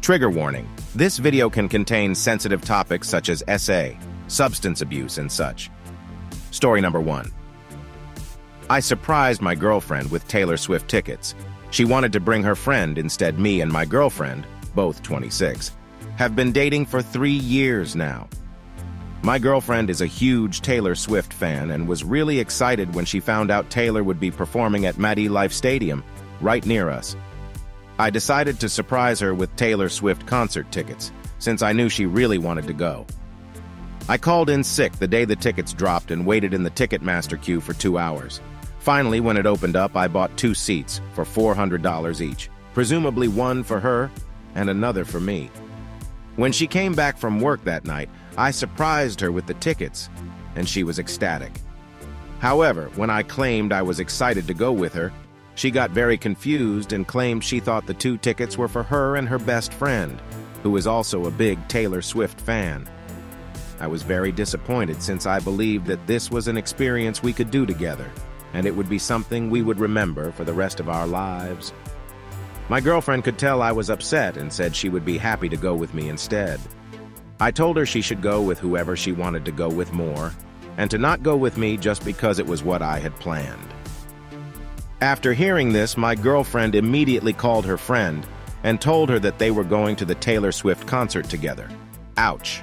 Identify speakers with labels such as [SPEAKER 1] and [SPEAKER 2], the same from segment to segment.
[SPEAKER 1] Trigger warning. This video can contain sensitive topics such as SA, substance abuse, and such. Story number 1. I surprised my girlfriend with Taylor Swift tickets. She wanted to bring her friend, instead me and my girlfriend, both 26, have been dating for 3 years now. My girlfriend is a huge Taylor Swift fan and was really excited when she found out Taylor would be performing at MetLife Stadium, right near us. I decided to surprise her with Taylor Swift concert tickets, since I knew she really wanted to go. I called in sick the day the tickets dropped and waited in the Ticketmaster queue for 2 hours. Finally, when it opened up, I bought 2 seats for $400 each, presumably one for her and another for me. When she came back from work that night, I surprised her with the tickets, and she was ecstatic. However, when I claimed I was excited to go with her, she got very confused and claimed she thought the 2 tickets were for her and her best friend, who is also a big Taylor Swift fan. I was very disappointed since I believed that this was an experience we could do together, and it would be something we would remember for the rest of our lives. My girlfriend could tell I was upset and said she would be happy to go with me instead. I told her she should go with whoever she wanted to go with more, and to not go with me just because it was what I had planned. After hearing this, my girlfriend immediately called her friend and told her that they were going to the Taylor Swift concert together. Ouch.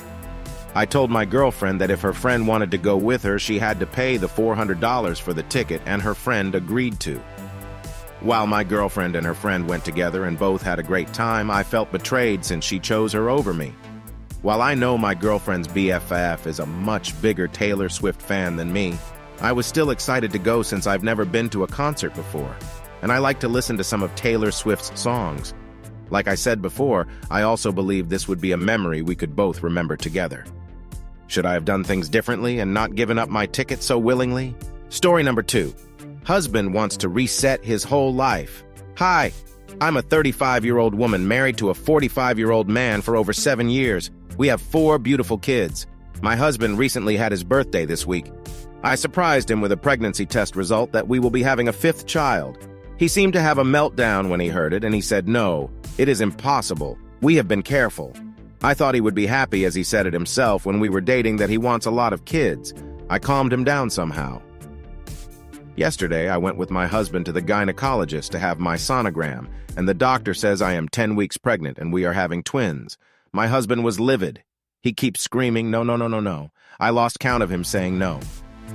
[SPEAKER 1] I told my girlfriend that if her friend wanted to go with her, she had to pay the $400 for the ticket, and her friend agreed to. While my girlfriend and her friend went together and both had a great time, I felt betrayed since she chose her over me. While I know my girlfriend's BFF is a much bigger Taylor Swift fan than me, I was still excited to go since I've never been to a concert before, and I like to listen to some of Taylor Swift's songs. Like I said before, I also believe this would be a memory we could both remember together. Should I have done things differently and not given up my ticket so willingly? Story number 2. Husband wants to reset his whole life. Hi, I'm a 35-year-old woman married to a 45-year-old man for over 7 years. We have 4 beautiful kids. My husband recently had his birthday this week. I surprised him with a pregnancy test result that we will be having a 5th child. He seemed to have a meltdown when he heard it, and he said, "No, it is impossible. We have been careful." I thought he would be happy, as he said it himself when we were dating, that he wants a lot of kids. I calmed him down somehow. Yesterday, I went with my husband to the gynecologist to have my sonogram, and the doctor says I am 10 weeks pregnant and we are having twins. My husband was livid. He keeps screaming, "No, no, no, no, no." I lost count of him saying no.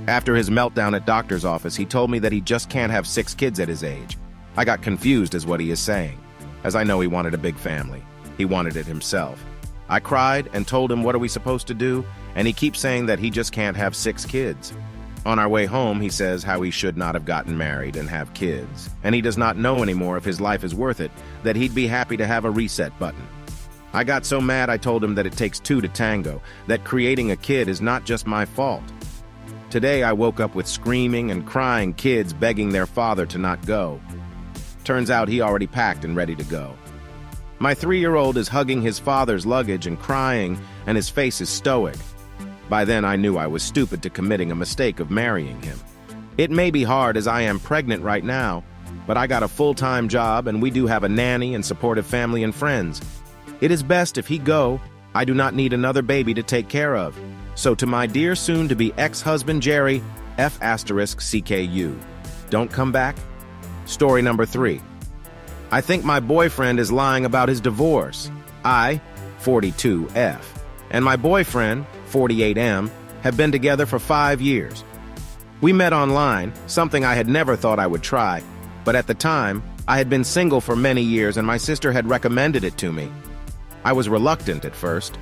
[SPEAKER 1] After his meltdown at doctor's office, he told me that he just can't have 6 kids at his age. I got confused as what he is saying, as I know he wanted a big family. He wanted it himself. I cried and told him what are we supposed to do, and he keeps saying that he just can't have 6 kids. On our way home, he says how he should not have gotten married and have kids, and he does not know anymore if his life is worth it, that he'd be happy to have a reset button. I got so mad I told him that it takes 2 to tango, that creating a kid is not just my fault. Today I woke up with screaming and crying kids begging their father to not go. Turns out he already packed and ready to go. My 3-year-old is hugging his father's luggage and crying, and his face is stoic. By then I knew I was stupid to committing a mistake of marrying him. It may be hard as I am pregnant right now, but I got a full-time job and we do have a nanny and supportive family and friends. It is best if he go. I do not need another baby to take care of. So to my dear soon-to-be ex-husband Jerry, F***CKU. Don't come back? Story number 3. I think my boyfriend is lying about his divorce. I, 42F, and my boyfriend, 48M, have been together for 5 years. We met online, something I had never thought I would try, but at the time, I had been single for many years and my sister had recommended it to me. I was reluctant at first.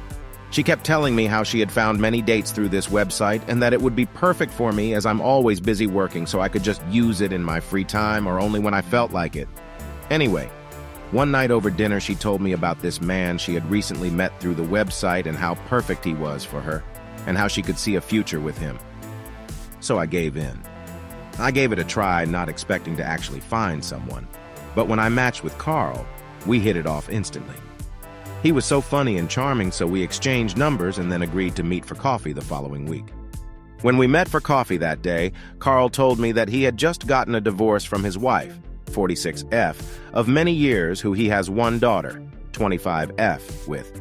[SPEAKER 1] She kept telling me how she had found many dates through this website and that it would be perfect for me as I'm always busy working, so I could just use it in my free time or only when I felt like it. Anyway, one night over dinner she told me about this man she had recently met through the website and how perfect he was for her and how she could see a future with him. So I gave in. I gave it a try, not expecting to actually find someone. But when I matched with Carl, we hit it off instantly. He was so funny and charming, so we exchanged numbers and then agreed to meet for coffee the following week. When we met for coffee that day, Carl told me that he had just gotten a divorce from his wife, 46F, of many years, who he has 1 daughter. 25F with.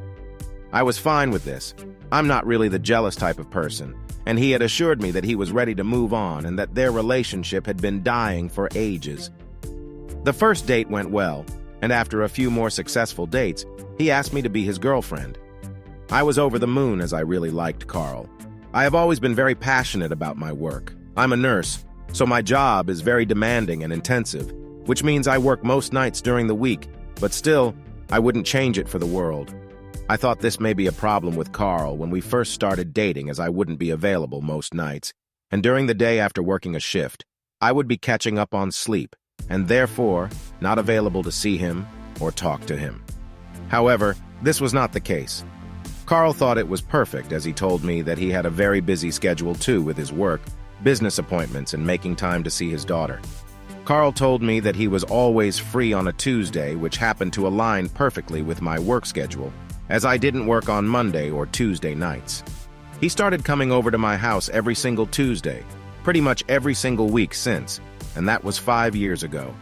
[SPEAKER 1] I was fine with this. I'm not really the jealous type of person, and he had assured me that he was ready to move on and that their relationship had been dying for ages. The first date went well, and after a few more successful dates, he asked me to be his girlfriend. I was over the moon as I really liked Carl. I have always been very passionate about my work. I'm a nurse, so my job is very demanding and intensive, which means I work most nights during the week, but still, I wouldn't change it for the world. I thought this may be a problem with Carl when we first started dating, as I wouldn't be available most nights, and during the day after working a shift, I would be catching up on sleep, and therefore not available to see him or talk to him. However, this was not the case. Carl thought it was perfect, as he told me that he had a very busy schedule too with his work, business appointments, and making time to see his daughter. Carl told me that he was always free on a Tuesday, which happened to align perfectly with my work schedule, as I didn't work on Monday or Tuesday nights. He started coming over to my house every single Tuesday, pretty much every single week since, and that was 5 years ago.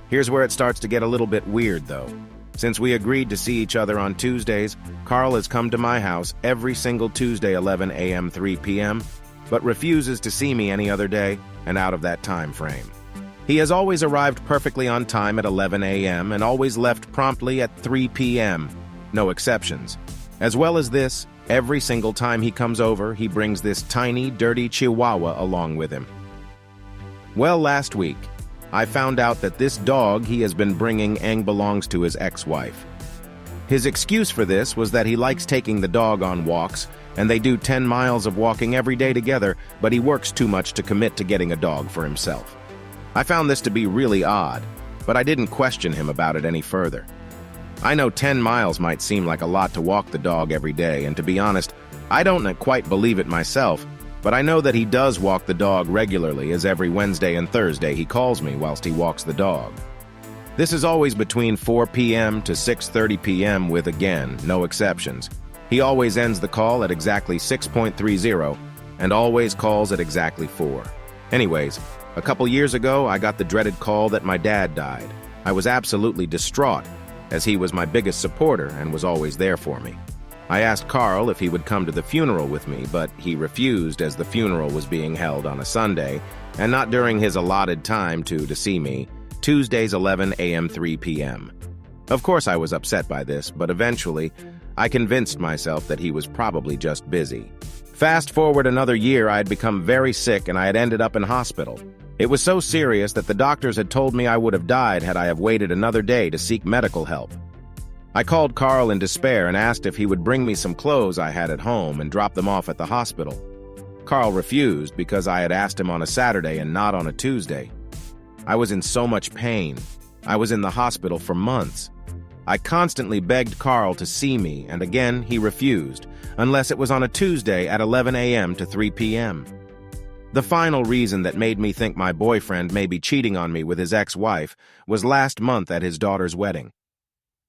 [SPEAKER 1] Here's where it starts to get a little bit weird, though. Since we agreed to see each other on Tuesdays, Carl has come to my house every single Tuesday 11 a.m. 3 p.m., but refuses to see me any other day and out of that time frame. He has always arrived perfectly on time at 11 a.m. and always left promptly at 3 p.m., no exceptions. As well as this, every single time he comes over, he brings this tiny, dirty chihuahua along with him. Well, last week, I found out that this dog he has been bringing belongs to his ex-wife. His excuse for this was that he likes taking the dog on walks, and they do 10 miles of walking every day together, but he works too much to commit to getting a dog for himself. I found this to be really odd, but I didn't question him about it any further. I know 10 miles might seem like a lot to walk the dog every day, and to be honest, I don't quite believe it myself, but I know that he does walk the dog regularly, as every Wednesday and Thursday he calls me whilst he walks the dog. This is always between 4 p.m. to 6:30 p.m. with, again, no exceptions. He always ends the call at exactly 6:30 and always calls at exactly 4. Anyways, a couple years ago, I got the dreaded call that my dad died. I was absolutely distraught, as he was my biggest supporter and was always there for me. I asked Carl if he would come to the funeral with me, but he refused, as the funeral was being held on a Sunday and not during his allotted time to see me, Tuesdays 11 a.m. 3 p.m. Of course I was upset by this, but eventually I convinced myself that he was probably just busy. Fast forward another year, I had become very sick and I had ended up in hospital. It was so serious that the doctors had told me I would have died had I have waited another day to seek medical help. I called Carl in despair and asked if he would bring me some clothes I had at home and drop them off at the hospital. Carl refused because I had asked him on a Saturday and not on a Tuesday. I was in so much pain. I was in the hospital for months. I constantly begged Carl to see me, and again he refused, unless it was on a Tuesday at 11 a.m. to 3 p.m. The final reason that made me think my boyfriend may be cheating on me with his ex-wife was last month at his daughter's wedding.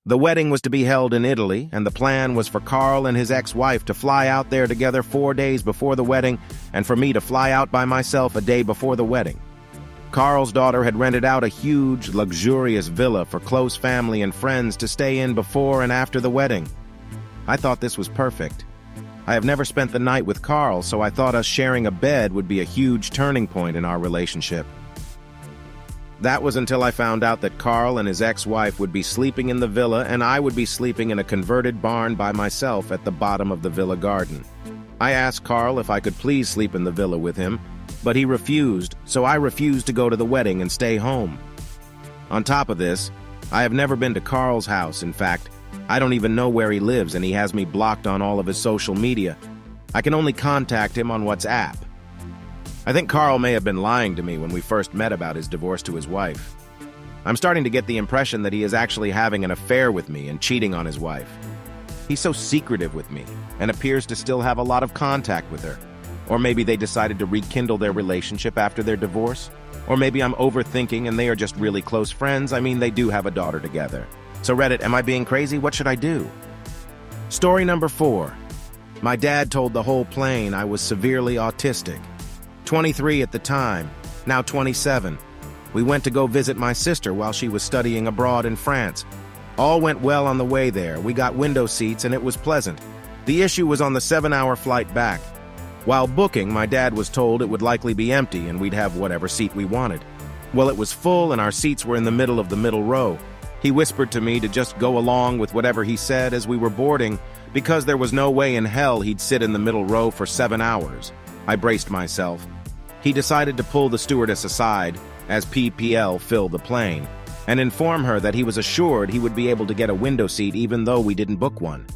[SPEAKER 1] The wedding was to be held in Italy, and the plan was for Carl and his ex-wife to fly out there together 4 days before the wedding, and for me to fly out by myself a day before the wedding. Carl's daughter had rented out a huge, luxurious villa for close family and friends to stay in before and after the wedding. I thought this was perfect. I have never spent the night with Carl, so I thought us sharing a bed would be a huge turning point in our relationship. That was until I found out that Carl and his ex-wife would be sleeping in the villa and I would be sleeping in a converted barn by myself at the bottom of the villa garden. I asked Carl if I could please sleep in the villa with him, but he refused, so I refused to go to the wedding and stay home. On top of this, I have never been to Carl's house. In fact, I don't even know where he lives, and he has me blocked on all of his social media. I can only contact him on WhatsApp. I think Carl may have been lying to me when we first met about his divorce to his wife. I'm starting to get the impression that he is actually having an affair with me and cheating on his wife. He's so secretive with me and appears to still have a lot of contact with her. Or maybe they decided to rekindle their relationship after their divorce. Or maybe I'm overthinking and they are just really close friends. I mean, they do have a daughter together. So Reddit, am I being crazy? What should I do? Story number 4. My dad told the whole plane I was severely autistic. 23 at the time, now 27. We went to go visit my sister while she was studying abroad in France. All went well on the way there. We got window seats and it was pleasant. The issue was on the 7-hour flight back. While booking, my dad was told it would likely be empty and we'd have whatever seat we wanted. Well, it was full and our seats were in the middle of the middle row. He whispered to me to just go along with whatever he said as we were boarding, because there was no way in hell he'd sit in the middle row for 7 hours. I braced myself. He decided to pull the stewardess aside as PPL filled the plane and inform her that he was assured he would be able to get a window seat even though we didn't book one.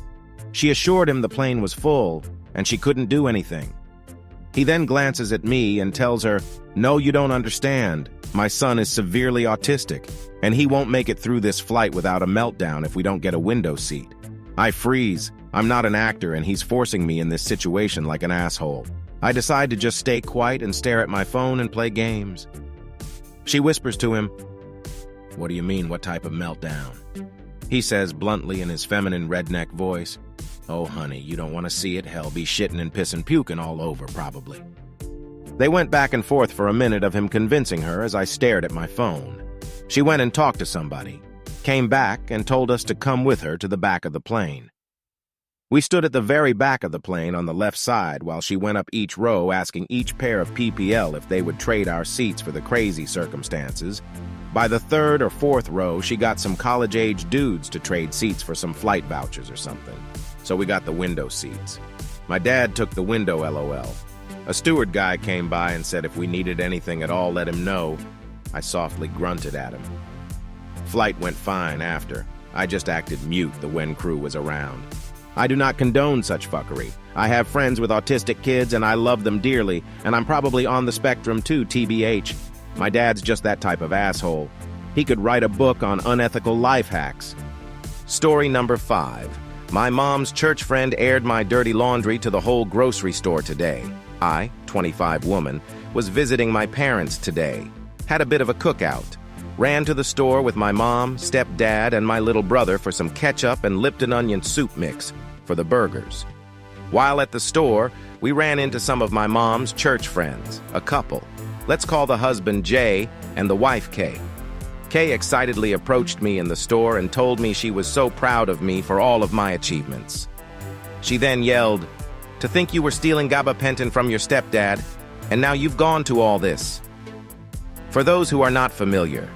[SPEAKER 1] She assured him the plane was full and she couldn't do anything. He then glances at me and tells her, "No, you don't understand. My son is severely autistic, and he won't make it through this flight without a meltdown if we don't get a window seat." I freeze. I'm not an actor, and he's forcing me in this situation like an asshole. I decide to just stay quiet and stare at my phone and play games. She whispers to him, "What do you mean, what type of meltdown?" He says bluntly in his feminine redneck voice, "Oh, honey, you don't want to see it. Hell, be shitting and pissing puking all over, probably." They went back and forth for a minute of him convincing her as I stared at my phone. She went and talked to somebody, came back and told us to come with her to the back of the plane. We stood at the very back of the plane on the left side while she went up each row asking each pair of PPL if they would trade our seats for the crazy circumstances. By the third or fourth row, she got some college-age dudes to trade seats for some flight vouchers or something. So we got the window seats. My dad took the window, LOL. A steward guy came by and said if we needed anything at all, let him know. I softly grunted at him. Flight went fine after. I just acted mute the when crew was around. I do not condone such fuckery. I have friends with autistic kids and I love them dearly, and I'm probably on the spectrum too, TBH. My dad's just that type of asshole. He could write a book on unethical life hacks. Story number 5. My mom's church friend aired my dirty laundry to the whole grocery store today. I, 25 woman, was visiting my parents today. Had a bit of a cookout. Ran to the store with my mom, stepdad, and my little brother for some ketchup and Lipton onion soup mix for the burgers. While at the store, we ran into some of my mom's church friends, a couple. Let's call the husband Jay and the wife Kay. Kay excitedly approached me in the store and told me she was so proud of me for all of my achievements. She then yelled, "To think you were stealing gabapentin from your stepdad, and now you've gone to all this." For those who are not familiar,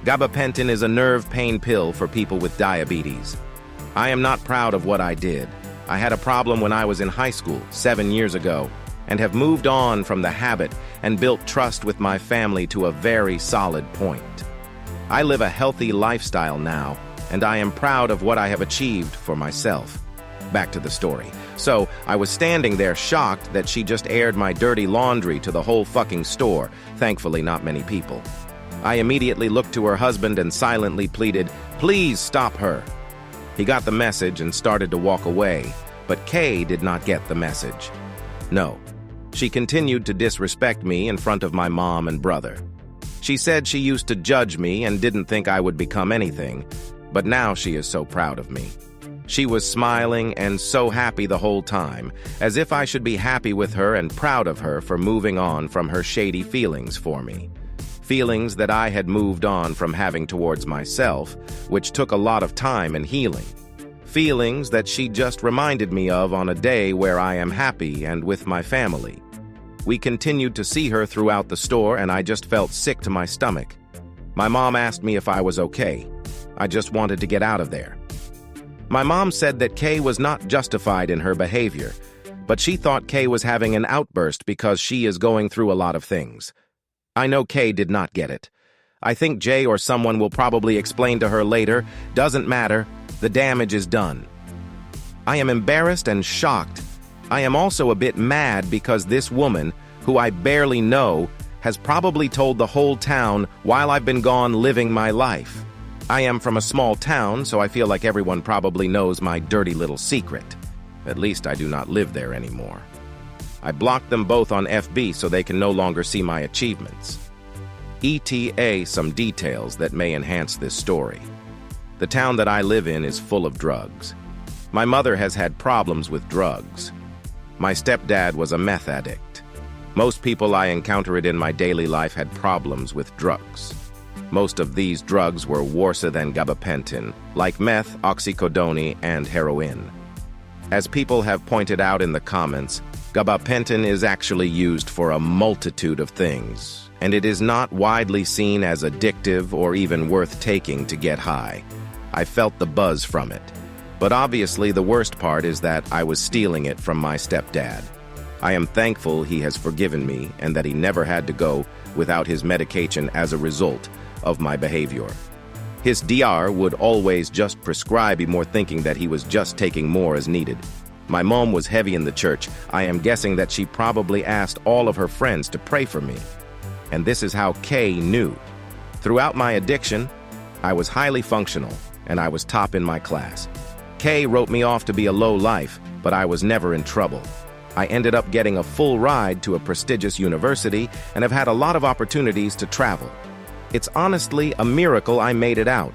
[SPEAKER 1] gabapentin is a nerve pain pill for people with diabetes. I am not proud of what I did. I had a problem when I was in high school 7 years ago, and have moved on from the habit and built trust with my family to a very solid point. I live a healthy lifestyle now, and I am proud of what I have achieved for myself. Back to the story. So, I was standing there shocked that she just aired my dirty laundry to the whole fucking store, thankfully not many people. I immediately looked to her husband and silently pleaded, "Please stop her." He got the message and started to walk away, but Kay did not get the message. No. She continued to disrespect me in front of my mom and brother. She said she used to judge me and didn't think I would become anything, but now she is so proud of me. She was smiling and so happy the whole time, as if I should be happy with her and proud of her for moving on from her shady feelings for me. Feelings that I had moved on from having towards myself, which took a lot of time and healing. Feelings that she just reminded me of on a day where I am happy and with my family. We continued to see her throughout the store and I just felt sick to my stomach. My mom asked me if I was okay. I just wanted to get out of there. My mom said that Kay was not justified in her behavior, but she thought Kay was having an outburst because she is going through a lot of things. I know Kay did not get it. I think Jay or someone will probably explain to her later. Doesn't matter. The damage is done. I am embarrassed and shocked. I am also a bit mad because this woman, who I barely know, has probably told the whole town while I've been gone living my life. I am from a small town, so I feel like everyone probably knows my dirty little secret. At least I do not live there anymore. I blocked them both on FB so they can no longer see my achievements. ETA some details that may enhance this story. The town that I live in is full of drugs. My mother has had problems with drugs. My stepdad was a meth addict. Most people I encountered in my daily life had problems with drugs. Most of these drugs were worse than gabapentin, like meth, oxycodone, and heroin. As people have pointed out in the comments, gabapentin is actually used for a multitude of things, and it is not widely seen as addictive or even worth taking to get high. I felt the buzz from it. But obviously the worst part is that I was stealing it from my stepdad. I am thankful he has forgiven me and that he never had to go without his medication as a result of my behavior. His DR would always just prescribe me more, thinking that he was just taking more as needed. My mom was heavy in the church. I am guessing that she probably asked all of her friends to pray for me. And this is how Kay knew. Throughout my addiction, I was highly functional and I was top in my class. Kay wrote me off to be a low life, but I was never in trouble. I ended up getting a full ride to a prestigious university and have had a lot of opportunities to travel. It's honestly a miracle I made it out.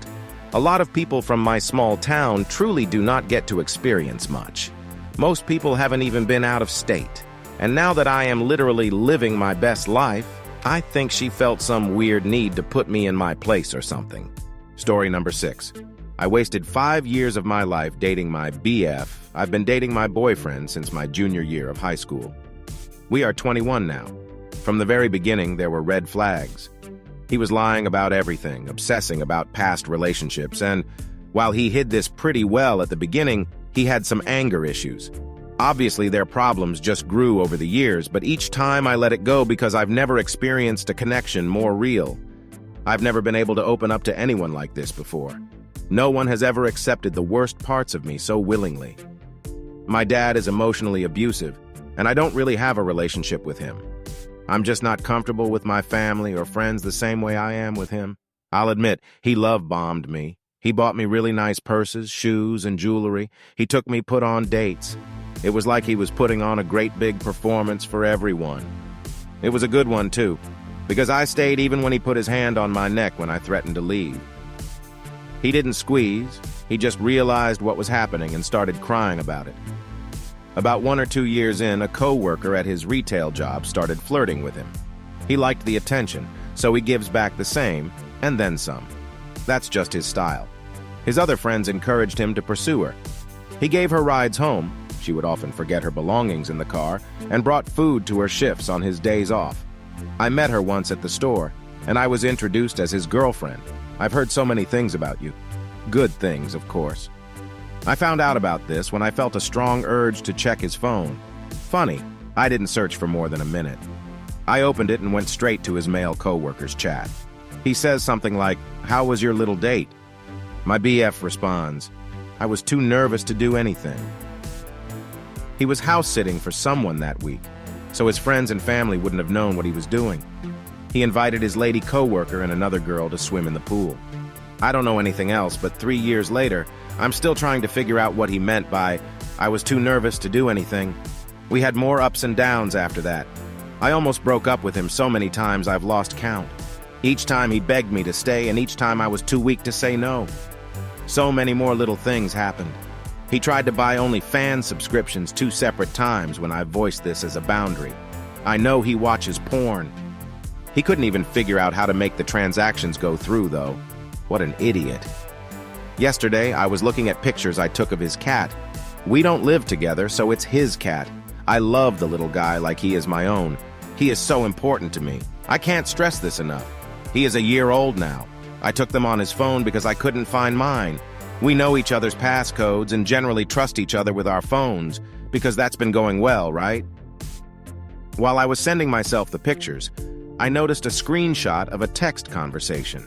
[SPEAKER 1] A lot of people from my small town truly do not get to experience much. Most people haven't even been out of state. And now that I am literally living my best life, I think she felt some weird need to put me in my place or something. Story number 6. I wasted 5 years of my life dating my BF. I've been dating my boyfriend since my junior year of high school. We are 21 now. From the very beginning, there were red flags. He was lying about everything, obsessing about past relationships, and while he hid this pretty well at the beginning, he had some anger issues. Obviously, their problems just grew over the years, but each time I let it go because I've never experienced a connection more real. I've never been able to open up to anyone like this before. No one has ever accepted the worst parts of me so willingly. My dad is emotionally abusive, and I don't really have a relationship with him. I'm just not comfortable with my family or friends the same way I am with him. I'll admit, he love-bombed me. He bought me really nice purses, shoes, and jewelry. He took me put on dates. It was like he was putting on a great big performance for everyone. It was a good one, too, because I stayed even when he put his hand on my neck when I threatened to leave. He didn't squeeze. He just realized what was happening and started crying about it. About 1 or 2 years in, a co-worker at his retail job started flirting with him. He liked the attention, so he gives back the same, and then some. That's just his style. His other friends encouraged him to pursue her. He gave her rides home. She would often forget her belongings in the car, and brought food to her shifts on his days off. I met her once at the store, and I was introduced as his girlfriend. I've heard so many things about you. Good things, of course. I found out about this when I felt a strong urge to check his phone. Funny, I didn't search for more than a minute. I opened it and went straight to his male co-worker's chat. He says something like, "How was your little date?" My BF responds, "I was too nervous to do anything." He was house-sitting for someone that week, so his friends and family wouldn't have known what he was doing. He invited his lady co-worker and another girl to swim in the pool. I don't know anything else, but 3 years later, I'm still trying to figure out what he meant by, "I was too nervous to do anything." We had more ups and downs after that. I almost broke up with him so many times I've lost count. Each time he begged me to stay, and each time I was too weak to say no. So many more little things happened. He tried to buy only fan subscriptions 2 separate times when I voiced this as a boundary. I know he watches porn. He couldn't even figure out how to make the transactions go through, though. What an idiot. Yesterday, I was looking at pictures I took of his cat. We don't live together, so it's his cat. I love the little guy like he is my own. He is so important to me. I can't stress this enough. He is a year old now. I took them on his phone because I couldn't find mine. We know each other's passcodes and generally trust each other with our phones, because that's been going well, right? While I was sending myself the pictures, I noticed a screenshot of a text conversation.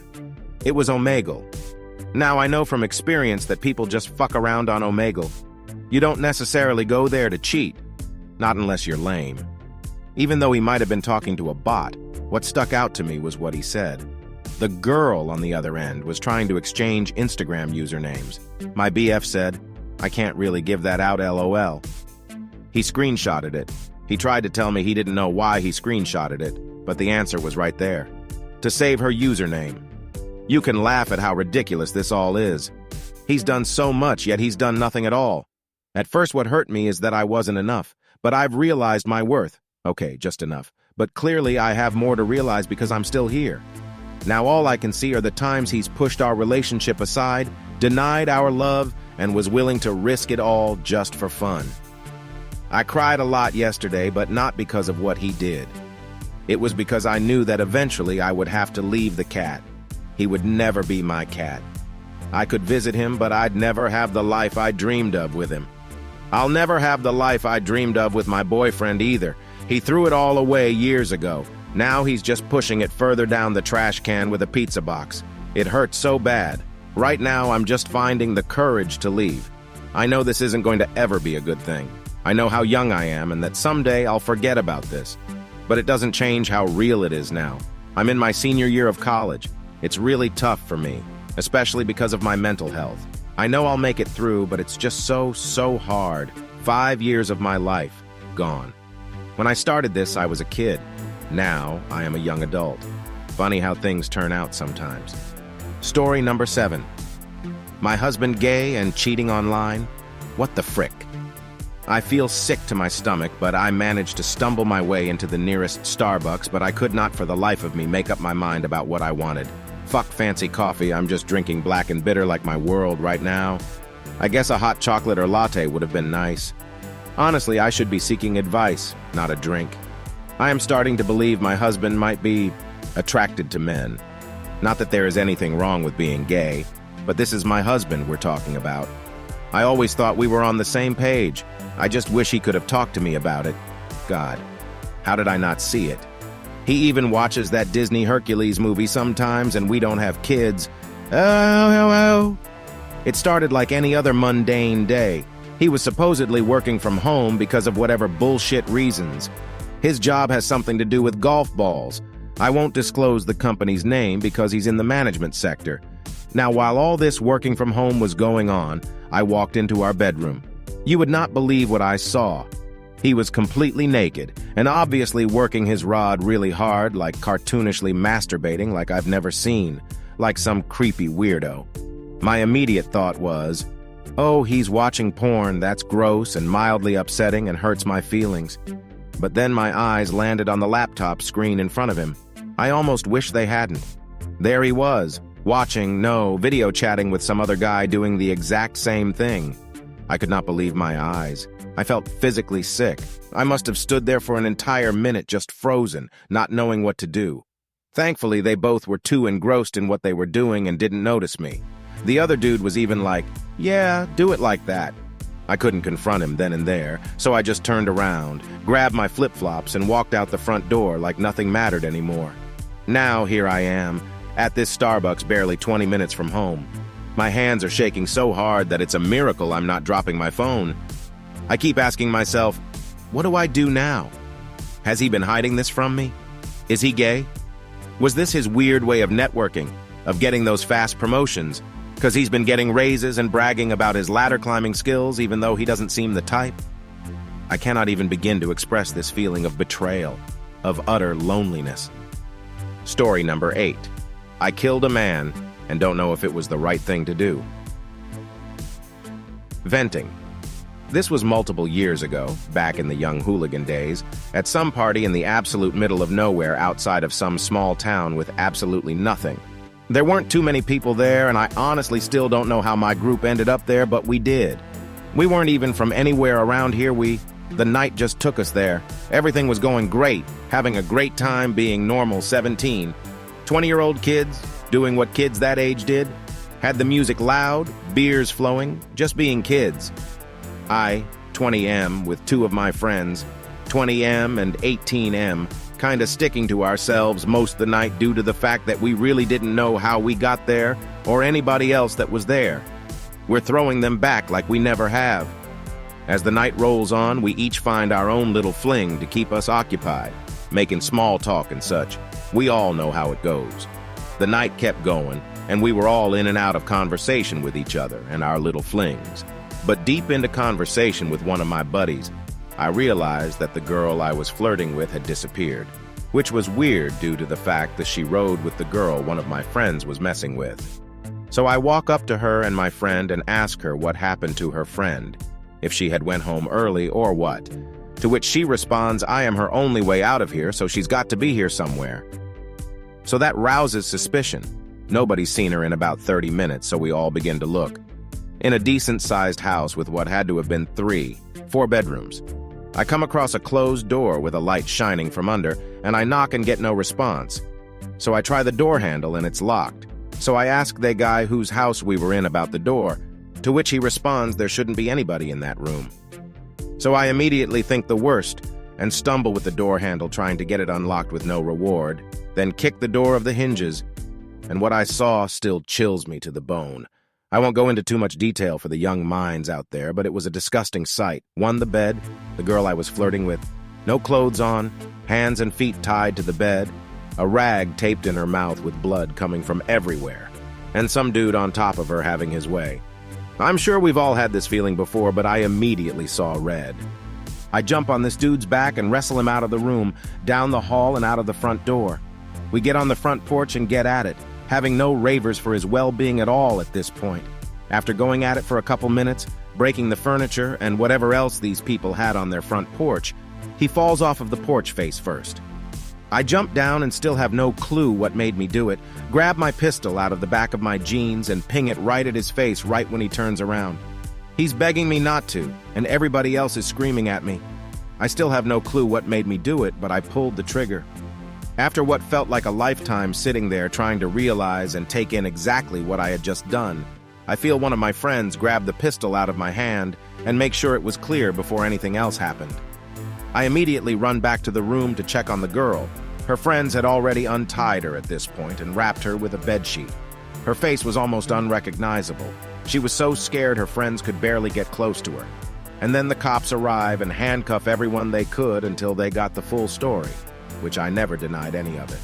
[SPEAKER 1] It was Omegle. Now, I know from experience that people just fuck around on Omegle. You don't necessarily go there to cheat, not unless you're lame. Even though he might have been talking to a bot, what stuck out to me was what he said. The girl on the other end was trying to exchange Instagram usernames. My BF said, "I can't really give that out, LOL." He screenshotted it. He tried to tell me he didn't know why he screenshotted it, but the answer was right there. To save her username. You can laugh at how ridiculous this all is. He's done so much, yet he's done nothing at all. At first, what hurt me is that I wasn't enough, but I've realized my worth. Okay, just enough. But clearly, I have more to realize because I'm still here. Now all I can see are the times he's pushed our relationship aside, denied our love, and was willing to risk it all just for fun. I cried a lot yesterday, but not because of what he did. It was because I knew that eventually I would have to leave the cat. He would never be my cat. I could visit him, but I'd never have the life I dreamed of with him. I'll never have the life I dreamed of with my boyfriend either. He threw it all away years ago. Now he's just pushing it further down the trash can with a pizza box. It hurts so bad. Right now, I'm just finding the courage to leave. I know this isn't going to ever be a good thing. I know how young I am and that someday I'll forget about this. But it doesn't change how real it is now. I'm in my senior year of college. It's really tough for me, especially because of my mental health. I know I'll make it through, but it's just so hard. 5 years of my life, gone. When I started this, I was a kid. Now, I am a young adult. Funny how things turn out sometimes. Story number 7. My husband gay and cheating online? What the frick? I feel sick to my stomach, but I managed to stumble my way into the nearest Starbucks, but I could not for the life of me make up my mind about what I wanted. Fuck fancy coffee, I'm just drinking black and bitter like my world right now. I guess a hot chocolate or latte would have been nice. Honestly, I should be seeking advice, not a drink. I am starting to believe my husband might be attracted to men. Not that there is anything wrong with being gay, but this is my husband we're talking about. I always thought we were on the same page. I just wish he could have talked to me about it. God, how did I not see it? He even watches that Disney Hercules movie sometimes, and we don't have kids. Oh. It started like any other mundane day. He was supposedly working from home because of whatever bullshit reasons. His job has something to do with golf balls. I won't disclose the company's name because he's in the management sector. Now, while all this working from home was going on, I walked into our bedroom. You would not believe what I saw. He was completely naked and obviously working his rod really hard, like cartoonishly masturbating like I've never seen, like some creepy weirdo. My immediate thought was, oh, he's watching porn, that's gross and mildly upsetting and hurts my feelings. But then my eyes landed on the laptop screen in front of him. I almost wish they hadn't. There he was, video chatting with some other guy doing the exact same thing. I could not believe my eyes. I felt physically sick. I must have stood there for an entire minute just frozen, not knowing what to do. Thankfully, they both were too engrossed in what they were doing and didn't notice me. The other dude was even like, yeah, do it like that. I couldn't confront him then and there, so I just turned around, grabbed my flip-flops, and walked out the front door like nothing mattered anymore. Now here I am, at this Starbucks barely 20 minutes from home. My hands are shaking so hard that it's a miracle I'm not dropping my phone. I keep asking myself, what do I do now? Has he been hiding this from me? Is he gay? Was this his weird way of networking, of getting those fast promotions? Because he's been getting raises and bragging about his ladder climbing skills even though he doesn't seem the type? I cannot even begin to express this feeling of betrayal, of utter loneliness. Story number 8. I killed a man and don't know if it was the right thing to do. Venting. This was multiple years ago, back in the young hooligan days, at some party in the absolute middle of nowhere outside of some small town with absolutely nothing. There weren't too many people there, and I honestly still don't know how my group ended up there, but we did. We weren't even from anywhere around here. The night just took us there. Everything was going great, having a great time being normal 17. 20-year-old kids, doing what kids that age did. Had the music loud, beers flowing, just being kids. I, 20M, with 2 of my friends, 20M and 18M, kinda sticking to ourselves most of the night due to the fact that we really didn't know how we got there or anybody else that was there. We're throwing them back like we never have. As the night rolls on, we each find our own little fling to keep us occupied, making small talk and such. We all know how it goes. The night kept going, and we were all in and out of conversation with each other and our little flings. But deep into conversation with one of my buddies, I realized that the girl I was flirting with had disappeared, which was weird due to the fact that she rode with the girl one of my friends was messing with. So I walk up to her and my friend and ask her what happened to her friend, if she had went home early or what, to which she responds, I am her only way out of here, so she's got to be here somewhere. So that rouses suspicion. Nobody's seen her in about 30 minutes, so we all begin to look. In a decent-sized house with what had to have been 4 bedrooms. I come across a closed door with a light shining from under, and I knock and get no response. So I try the door handle and it's locked. So I ask the guy whose house we were in about the door, to which he responds there shouldn't be anybody in that room. So I immediately think the worst and stumble with the door handle trying to get it unlocked with no reward, then kick the door of the hinges, and what I saw still chills me to the bone. I won't go into too much detail for the young minds out there, but it was a disgusting sight. One, the bed, the girl I was flirting with, no clothes on, hands and feet tied to the bed, a rag taped in her mouth with blood coming from everywhere, and some dude on top of her having his way. I'm sure we've all had this feeling before, but I immediately saw red. I jump on this dude's back and wrestle him out of the room, down the hall and out of the front door. We get on the front porch and get at it, having no ravers for his well-being at all at this point. After going at it for a couple minutes, breaking the furniture and whatever else these people had on their front porch, he falls off of the porch face first. I jump down and still have no clue what made me do it, grab my pistol out of the back of my jeans and ping it right at his face right when he turns around. He's begging me not to, and everybody else is screaming at me. I still have no clue what made me do it, but I pulled the trigger. After what felt like a lifetime sitting there trying to realize and take in exactly what I had just done, I feel one of my friends grab the pistol out of my hand and make sure it was clear before anything else happened. I immediately run back to the room to check on the girl. Her friends had already untied her at this point and wrapped her with a bedsheet. Her face was almost unrecognizable. She was so scared her friends could barely get close to her. And then the cops arrive and handcuff everyone they could until they got the full story, which I never denied any of it.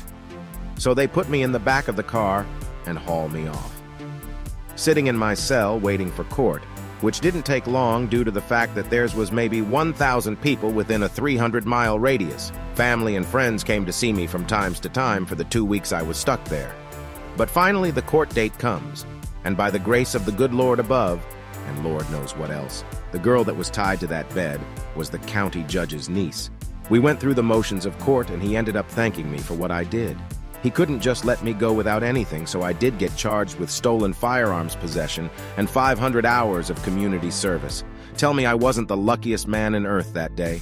[SPEAKER 1] So they put me in the back of the car and haul me off. Sitting in my cell waiting for court, which didn't take long due to the fact that theirs was maybe 1,000 people within a 300-mile radius. Family and friends came to see me from time to time for the 2 weeks I was stuck there. But finally the court date comes, and by the grace of the good Lord above, and Lord knows what else, the girl that was tied to that bed was the county judge's niece. We went through the motions of court and he ended up thanking me for what I did. He couldn't just let me go without anything, so I did get charged with stolen firearms possession and 500 hours of community service. Tell me I wasn't the luckiest man in earth that day.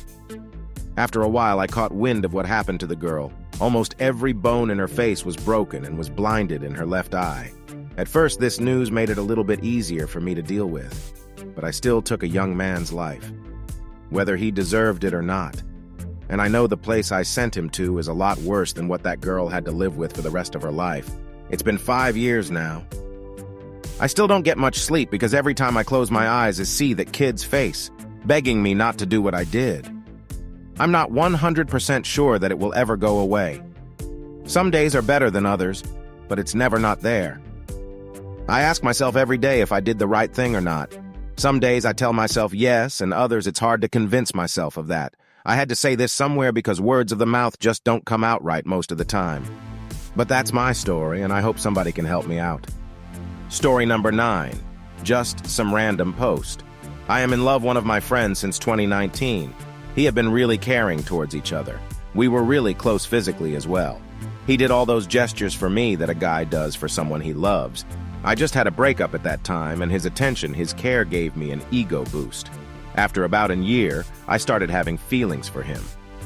[SPEAKER 1] After a while, I caught wind of what happened to the girl. Almost every bone in her face was broken and was blinded in her left eye. At first, this news made it a little bit easier for me to deal with, but I still took a young man's life, whether he deserved it or not. And I know the place I sent him to is a lot worse than what that girl had to live with for the rest of her life. It's been 5 years now. I still don't get much sleep because every time I close my eyes I see that kid's face, begging me not to do what I did. I'm not 100% sure that it will ever go away. Some days are better than others, but it's never not there. I ask myself every day if I did the right thing or not. Some days I tell myself yes, and others it's hard to convince myself of that. I had to say this somewhere because words of the mouth just don't come out right most of the time. But that's my story, and I hope somebody can help me out. Story number 9. Just some random post. I am in love with one of my friends since 2019. He had been really caring towards each other. We were really close physically as well. He did all those gestures for me that a guy does for someone he loves. I just had a breakup at that time, and his attention, his care gave me an ego boost. After about a year, I started having feelings for him.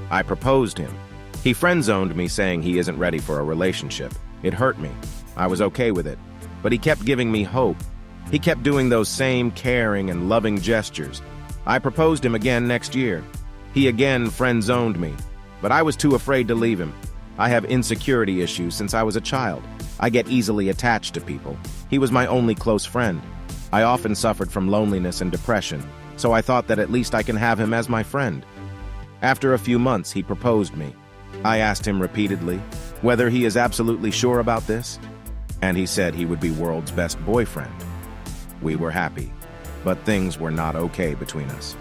[SPEAKER 1] I proposed him. He friend-zoned me saying he isn't ready for a relationship. It hurt me. I was okay with it. But he kept giving me hope. He kept doing those same caring and loving gestures. I proposed him again next year. He again friend-zoned me. But I was too afraid to leave him. I have insecurity issues since I was a child. I get easily attached to people. He was my only close friend. I often suffered from loneliness and depression, so I thought that at least I can have him as my friend. After a few months, he proposed me. I asked him repeatedly whether he is absolutely sure about this, and he said he would be world's best boyfriend. We were happy, but things were not okay between us.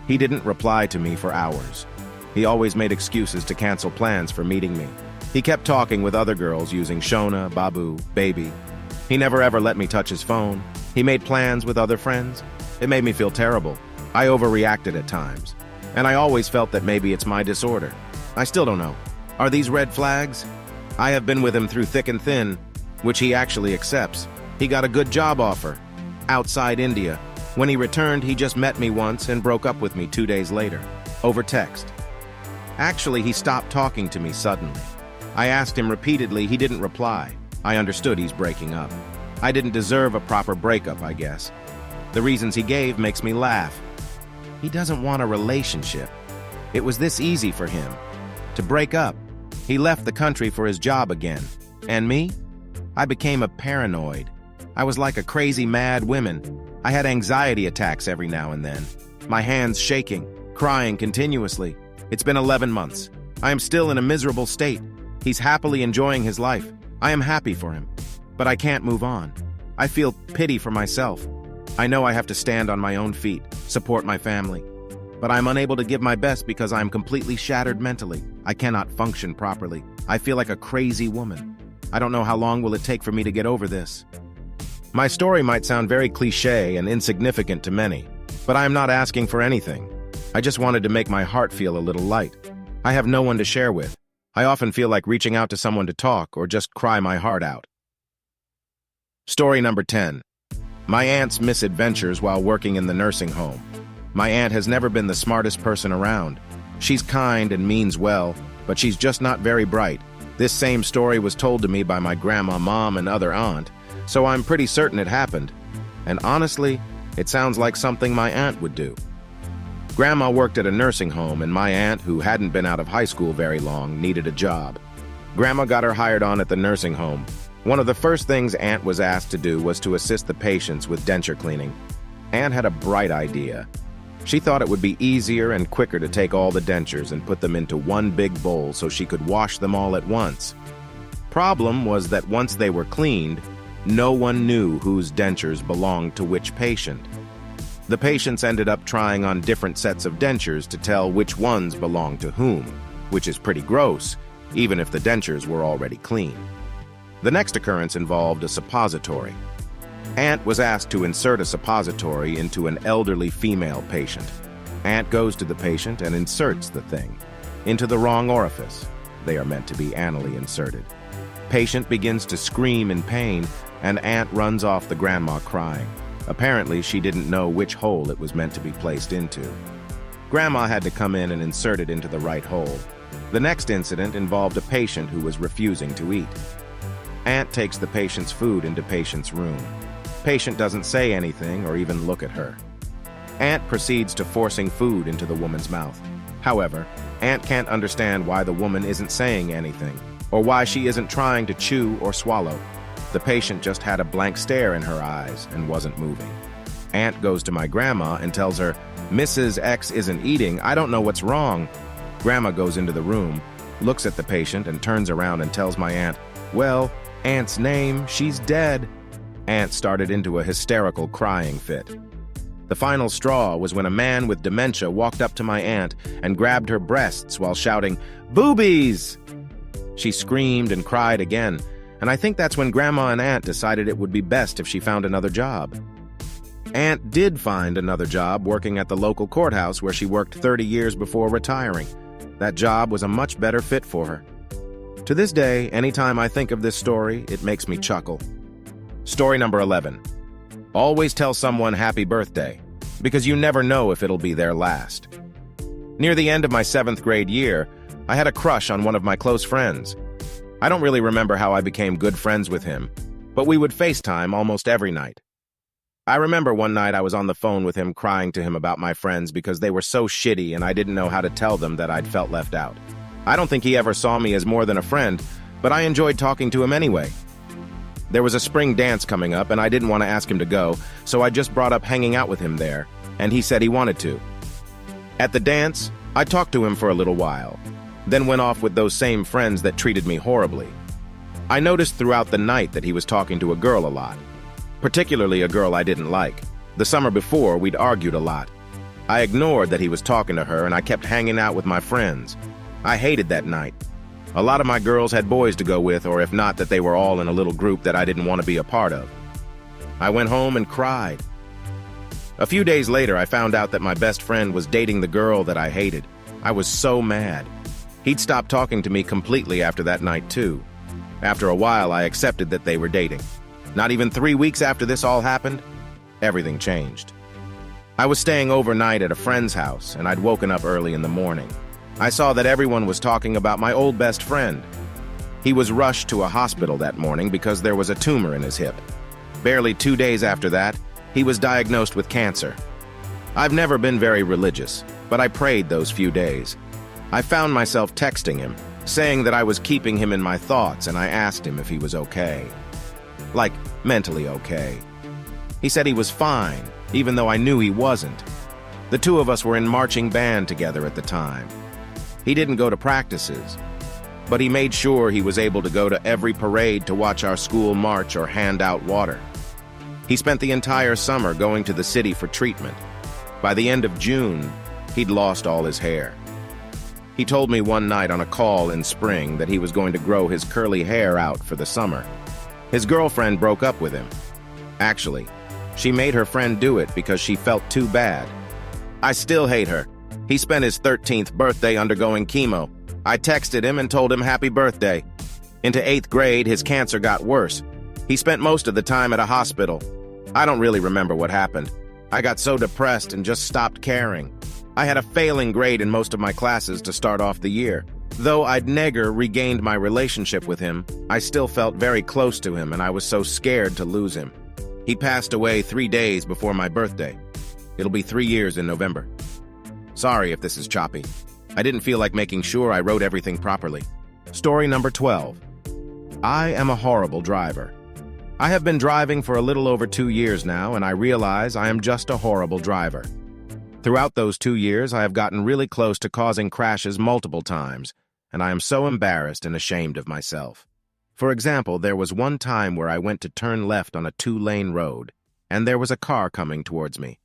[SPEAKER 1] He didn't reply to me for hours. He always made excuses to cancel plans for meeting me. He kept talking with other girls using Shona, Babu, Baby. He never ever let me touch his phone. He made plans with other friends. It made me feel terrible. I overreacted at times, and I always felt that maybe it's my disorder. I still don't know. Are these red flags? I have been with him through thick and thin, which he actually accepts. He got a good job offer, outside India. When he returned, he just met me once and broke up with me 2 days later, over text. Actually, he stopped talking to me suddenly. I asked him repeatedly, he didn't reply. I understood he's breaking up. I didn't deserve a proper breakup, I guess. The reasons he gave makes me laugh. He doesn't want a relationship. It was this easy for him. To break up. He left the country for his job again. And me? I became a paranoid. I was like a crazy mad woman. I had anxiety attacks every now and then. My hands shaking, crying continuously. It's been 11 months. I am still in a miserable state. He's happily enjoying his life. I am happy for him. But I can't move on. I feel pity for myself. I know I have to stand on my own feet, support my family. But I'm unable to give my best because I'm completely shattered mentally. I cannot function properly. I feel like a crazy woman. I don't know how long will it take for me to get over this. My story might sound very cliché and insignificant to many, but I am not asking for anything. I just wanted to make my heart feel a little light. I have no one to share with. I often feel like reaching out to someone to talk or just cry my heart out. Story number 10. My aunt's misadventures while working in the nursing home. My aunt has never been the smartest person around. She's kind and means well, but she's just not very bright. This same story was told to me by my grandma, mom, and other aunt, so I'm pretty certain it happened. And honestly, it sounds like something my aunt would do. Grandma worked at a nursing home, and my aunt, who hadn't been out of high school very long, needed a job. Grandma got her hired on at the nursing home. One of the first things Aunt was asked to do was to assist the patients with denture cleaning. Aunt had a bright idea. She thought it would be easier and quicker to take all the dentures and put them into one big bowl so she could wash them all at once. Problem was that once they were cleaned, no one knew whose dentures belonged to which patient. The patients ended up trying on different sets of dentures to tell which ones belonged to whom, which is pretty gross, even if the dentures were already clean. The next occurrence involved a suppository. Aunt was asked to insert a suppository into an elderly female patient. Aunt goes to the patient and inserts the thing into the wrong orifice. They are meant to be anally inserted. Patient begins to scream in pain, and Aunt runs off the grandma crying. Apparently, she didn't know which hole it was meant to be placed into. Grandma had to come in and insert it into the right hole. The next incident involved a patient who was refusing to eat. Aunt takes the patient's food into patient's room. Patient doesn't say anything or even look at her. Aunt proceeds to forcing food into the woman's mouth. However, Aunt can't understand why the woman isn't saying anything, or why she isn't trying to chew or swallow. The patient just had a blank stare in her eyes and wasn't moving. Aunt goes to my grandma and tells her, "Mrs. X isn't eating, I don't know what's wrong." Grandma goes into the room, looks at the patient, and turns around and tells my aunt, "Well, Aunt's name, she's dead." Aunt started into a hysterical crying fit. The final straw was when a man with dementia walked up to my aunt and grabbed her breasts while shouting, "Boobies!" She screamed and cried again, and I think that's when Grandma and Aunt decided it would be best if she found another job. Aunt did find another job working at the local courthouse where she worked 30 years before retiring. That job was a much better fit for her. To this day, anytime I think of this story, it makes me chuckle. Story number 11. Always tell someone happy birthday, because you never know if it'll be their last. Near the end of my 7th grade year, I had a crush on one of my close friends. I don't really remember how I became good friends with him, but we would FaceTime almost every night. I remember one night I was on the phone with him crying to him about my friends because they were so shitty and I didn't know how to tell them that I'd felt left out. I don't think he ever saw me as more than a friend, but I enjoyed talking to him anyway. There was a spring dance coming up and I didn't want to ask him to go, so I just brought up hanging out with him there, and he said he wanted to. At the dance, I talked to him for a little while, then went off with those same friends that treated me horribly. I noticed throughout the night that he was talking to a girl a lot, particularly a girl I didn't like. The summer before, we'd argued a lot. I ignored that he was talking to her and I kept hanging out with my friends. I hated that night. A lot of my girls had boys to go with, or if not, that they were all in a little group that I didn't want to be a part of. I went home and cried. A few days later, I found out that my best friend was dating the girl that I hated. I was so mad. He'd stopped talking to me completely after that night, too. After a while, I accepted that they were dating. Not even 3 weeks after this all happened, everything changed. I was staying overnight at a friend's house, and I'd woken up early in the morning. I saw that everyone was talking about my old best friend. He was rushed to a hospital that morning because there was a tumor in his hip. Barely 2 days after that, he was diagnosed with cancer. I've never been very religious, but I prayed those few days. I found myself texting him, saying that I was keeping him in my thoughts, and I asked him if he was okay. Like, mentally okay. He said he was fine, even though I knew he wasn't. The two of us were in marching band together at the time. He didn't go to practices, but he made sure he was able to go to every parade to watch our school march or hand out water. He spent the entire summer going to the city for treatment. By the end of June, he'd lost all his hair. He told me one night on a call in spring that he was going to grow his curly hair out for the summer. His girlfriend broke up with him. Actually, she made her friend do it because she felt too bad. I still hate her. He spent his 13th birthday undergoing chemo. I texted him and told him happy birthday. Into 8th grade, his cancer got worse. He spent most of the time at a hospital. I don't really remember what happened. I got so depressed and just stopped caring. I had a failing grade in most of my classes to start off the year. Though I'd never regained my relationship with him, I still felt very close to him, and I was so scared to lose him. He passed away 3 days before my birthday. It'll be 3 years in November. Sorry if this is choppy. I didn't feel like making sure I wrote everything properly. Story number 12. I am a horrible driver. I have been driving for a little over 2 years now, and I realize I am just a horrible driver. Throughout those 2 years, I have gotten really close to causing crashes multiple times, and I am so embarrassed and ashamed of myself. For example, there was one time where I went to turn left on a 2-lane road, and there was a car coming towards me.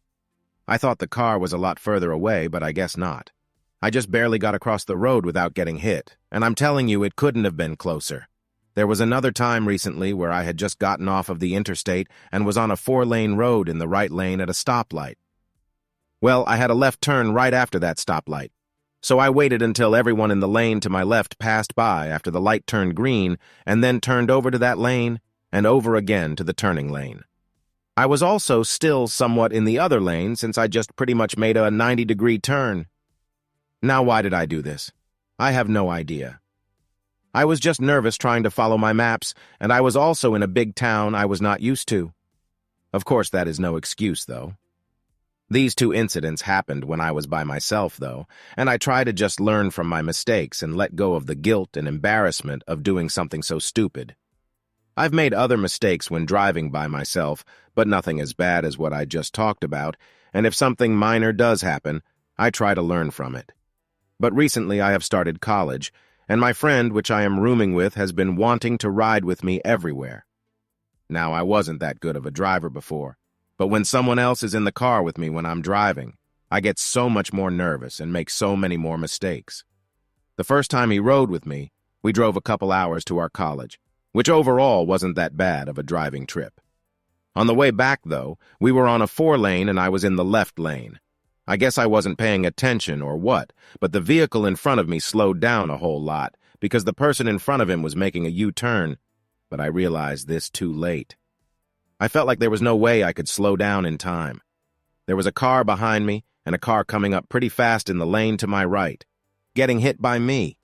[SPEAKER 1] I thought the car was a lot further away, but I guess not. I just barely got across the road without getting hit, and I'm telling you, it couldn't have been closer. There was another time recently where I had just gotten off of the interstate and was on a 4-lane road in the right lane at a stoplight. Well, I had a left turn right after that stoplight, so I waited until everyone in the lane to my left passed by after the light turned green and then turned over to that lane and over again to the turning lane. I was also still somewhat in the other lane since I just pretty much made a 90-degree turn. Now, why did I do this? I have no idea. I was just nervous trying to follow my maps, and I was also in a big town I was not used to. Of course, that is no excuse, though. These 2 incidents happened when I was by myself, though, and I try to just learn from my mistakes and let go of the guilt and embarrassment of doing something so stupid. I've made other mistakes when driving by myself, but nothing as bad as what I just talked about, and if something minor does happen, I try to learn from it. But recently I have started college, and my friend, which I am rooming with, has been wanting to ride with me everywhere. Now, I wasn't that good of a driver before, but when someone else is in the car with me when I'm driving, I get so much more nervous and make so many more mistakes. The first time he rode with me, we drove a couple hours to our college, which overall wasn't that bad of a driving trip. On the way back, though, we were on a 4-lane and I was in the left lane. I guess I wasn't paying attention or what, but the vehicle in front of me slowed down a whole lot because the person in front of him was making a U-turn, but I realized this too late. I felt like there was no way I could slow down in time. There was a car behind me and a car coming up pretty fast in the lane to my right, getting hit by me.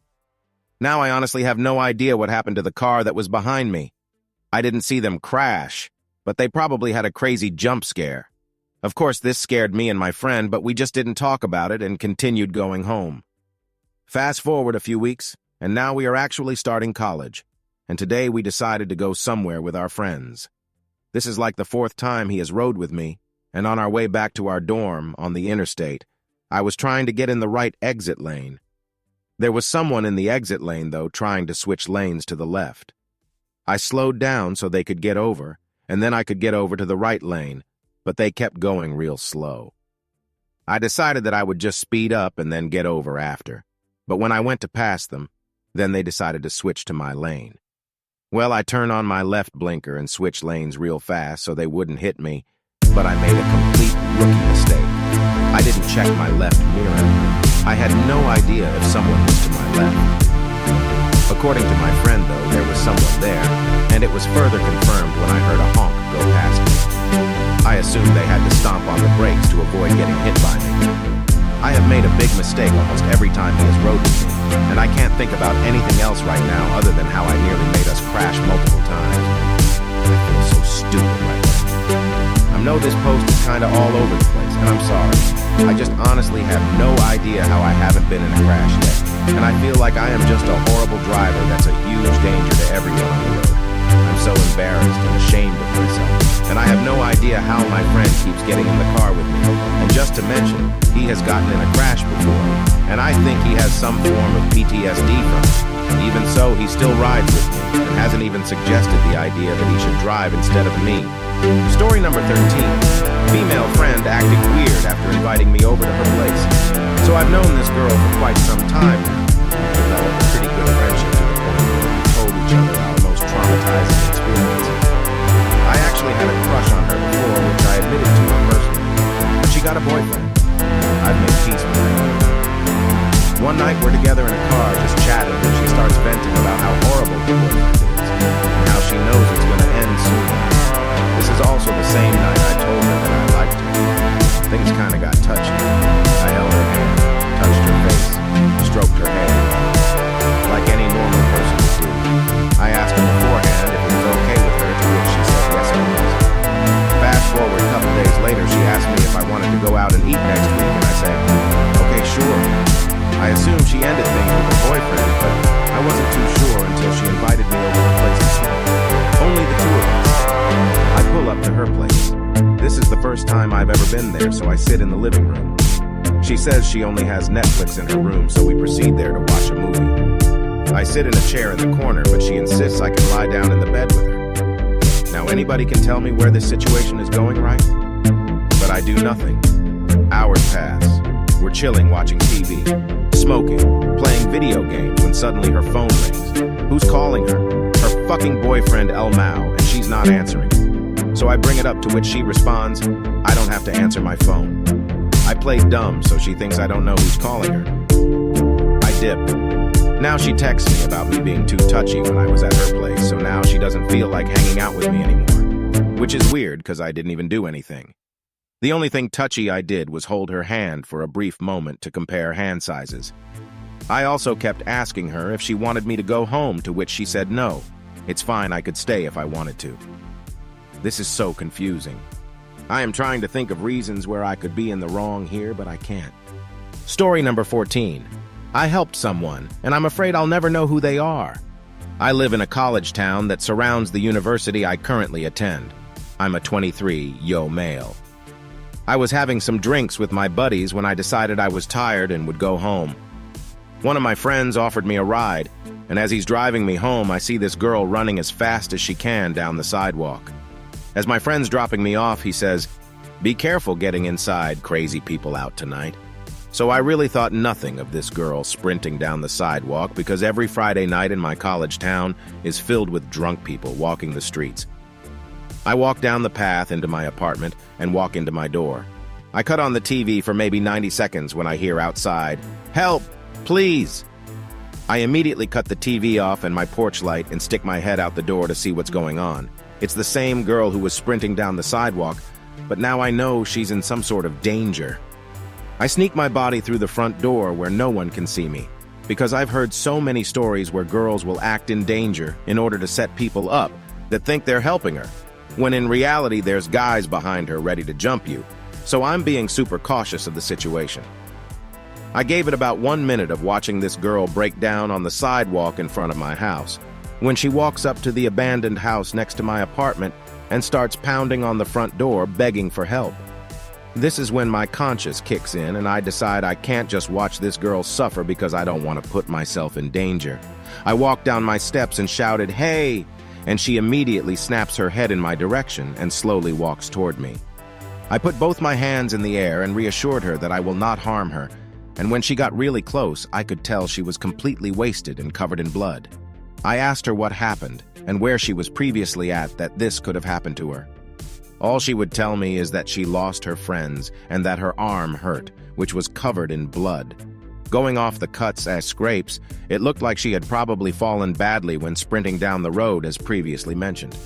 [SPEAKER 1] Now I honestly have no idea what happened to the car that was behind me. I didn't see them crash, but they probably had a crazy jump scare. Of course, this scared me and my friend, but we just didn't talk about it and continued going home. Fast forward a few weeks, and now we are actually starting college, and today we decided to go somewhere with our friends. This is like the 4th time he has rode with me, and on our way back to our dorm on the interstate, I was trying to get in the right exit lane. There was someone in the exit lane, though, trying to switch lanes to the left. I slowed down so they could get over, and then I could get over to the right lane, but they kept going real slow. I decided that I would just speed up and then get over after, but when I went to pass them, then they decided to switch to my lane. Well, I turned on my left blinker and switched lanes real fast so they wouldn't hit me, but I made a complete rookie mistake. I didn't check my left mirror. I had no idea if someone was to my left. According to my friend, though, there was someone there, and it was further confirmed when I heard a honk go past me. I assumed they had to stomp on the brakes to avoid getting hit by me. I have made a big mistake almost every time he has rode with me, and I can't think about anything else right now other than how I nearly made us crash multiple times. I feel so stupid right now. I know this post is kinda all over the place, and I'm sorry. I just honestly have no idea how I haven't been in a crash yet, and I feel like I am just a horrible driver that's a huge danger to everyone on the road. I'm so embarrassed and ashamed of myself, and I have no idea how my friend keeps getting in the car with me. And just to mention, he has gotten in a crash before, and I think he has some form of PTSD from it. Even so, he still rides with me, and hasn't even suggested the idea that he should drive instead of me. Story number 13. Female friend acting weird after inviting me over to her place. So I've known this girl for quite some time now. We developed a pretty good friendship to the point where we told each other our most traumatizing experiences. I actually had a crush on her before, which I admitted to her personally. But she got a boyfriend. I've made peace with her. One night we're together in a car just chatting, and she starts venting about how horrible her boyfriend is, and how she knows it's going to end soon. This is also the same night I told her that I liked her. Things kind of got touchy. I held her hand, touched her face, stroked her hair, like any normal person would do. I asked her beforehand if it was okay with her, to which she said yes it was. Fast forward a couple days later, she asked me if I wanted to go out and eat next week, and I said, okay, sure. I assumed she ended things with her boyfriend, but I wasn't too sure until she invited me over to her place to smoke. Only the two of us. I pull up to her place. This is the first time I've ever been there, so I sit in the living room. She says she only has Netflix in her room, so we proceed there to watch a movie. I sit in a chair in the corner, but she insists I can lie down in the bed with her. Now, anybody can tell me where this situation is going, right? But I do nothing. Hours pass. We're chilling, watching TV, smoking, playing video games, when suddenly her phone rings. Who's calling her? Her fucking boyfriend, El Mao, and she's not answering. So I bring it up, to which she responds, I don't have to answer my phone. I play dumb, so she thinks I don't know who's calling her. I dip. Now she texts me about me being too touchy when I was at her place, so now she doesn't feel like hanging out with me anymore. Which is weird, because I didn't even do anything. The only thing touchy I did was hold her hand for a brief moment to compare hand sizes. I also kept asking her if she wanted me to go home, to which she said no. It's fine, I could stay if I wanted to. This is so confusing. I am trying to think of reasons where I could be in the wrong here, but I can't. Story number 14. I helped someone, and I'm afraid I'll never know who they are. I live in a college town that surrounds the university I currently attend. I'm a 23-yo male. I was having some drinks with my buddies when I decided I was tired and would go home. One of my friends offered me a ride, and as he's driving me home, I see this girl running as fast as she can down the sidewalk. As my friend's dropping me off, he says, "Be careful getting inside, crazy people out tonight." So I really thought nothing of this girl sprinting down the sidewalk, because every Friday night in my college town is filled with drunk people walking the streets. I walk down the path into my apartment and walk into my door. I cut on the TV for maybe 90 seconds when I hear outside, "Help, please!" I immediately cut the TV off and my porch light and stick my head out the door to see what's going on. It's the same girl who was sprinting down the sidewalk, but now I know she's in some sort of danger. I sneak my body through the front door where no one can see me, because I've heard so many stories where girls will act in danger in order to set people up that think they're helping her, when in reality there's guys behind her ready to jump you, so I'm being super cautious of the situation. I gave it about 1 minute of watching this girl break down on the sidewalk in front of my house, when she walks up to the abandoned house next to my apartment and starts pounding on the front door begging for help. This is when my conscience kicks in and I decide I can't just watch this girl suffer because I don't want to put myself in danger. I walked down my steps and shouted, "Hey!" and she immediately snaps her head in my direction and slowly walks toward me. I put both my hands in the air and reassured her that I will not harm her, and when she got really close, I could tell she was completely wasted and covered in blood. I asked her what happened and where she was previously at that this could have happened to her. All she would tell me is that she lost her friends and that her arm hurt, which was covered in blood. Going off the cuts as scrapes, it looked like she had probably fallen badly when sprinting down the road as previously mentioned.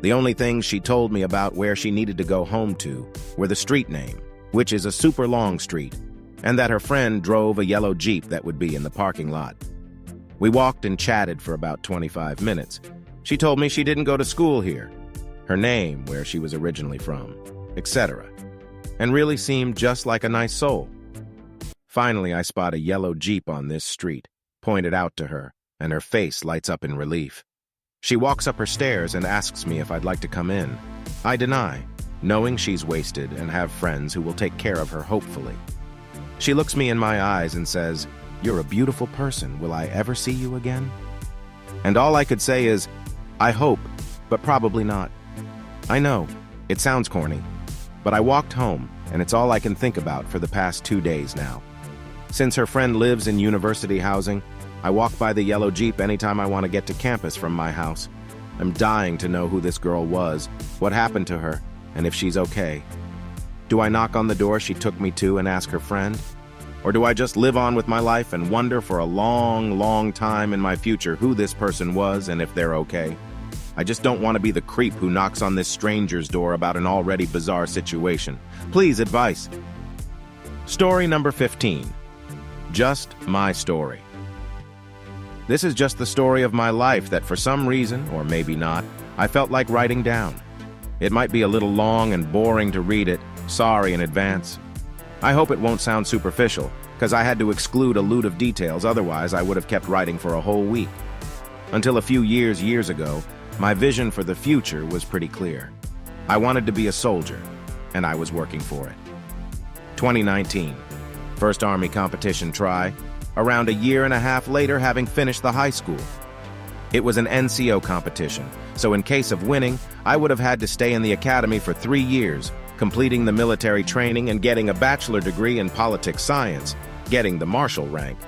[SPEAKER 1] The only things she told me about where she needed to go home to were the street name, which is a super long street, and that her friend drove a yellow Jeep that would be in the parking lot. We walked and chatted for about 25 minutes. She told me she didn't go to school here, her name, where she was originally from, etc., and really seemed just like a nice soul. Finally, I spot a yellow Jeep on this street, point it out to her, and her face lights up in relief. She walks up her stairs and asks me if I'd like to come in. I deny, knowing she's wasted and have friends who will take care of her hopefully. She looks me in my eyes and says, "You're a beautiful person. Will I ever see you again?" And all I could say is, "I hope, but probably not." I know, it sounds corny, but I walked home, and it's all I can think about for the past 2 days now. Since her friend lives in university housing, I walk by the yellow Jeep anytime I want to get to campus from my house. I'm dying to know who this girl was, what happened to her, and if she's okay. Do I knock on the door she took me to and ask her friend? Or do I just live on with my life and wonder for a long, long time in my future who this person was and if they're okay? I just don't want to be the creep who knocks on this stranger's door about an already bizarre situation. Please, advice. Story number 15. Just my story. This is just the story of my life that for some reason, or maybe not, I felt like writing down. It might be a little long and boring to read it, sorry in advance. I hope it won't sound superficial, because I had to exclude a load of details, otherwise I would have kept writing for a whole week. Until a few years ago, my vision for the future was pretty clear. I wanted to be a soldier, and I was working for it. 2019. First Army competition try, around a year and a half later having finished the high school. It was an NCO competition, so in case of winning, I would have had to stay in the academy for 3 years, completing the military training and getting a bachelor degree in politics science, getting the marshal rank.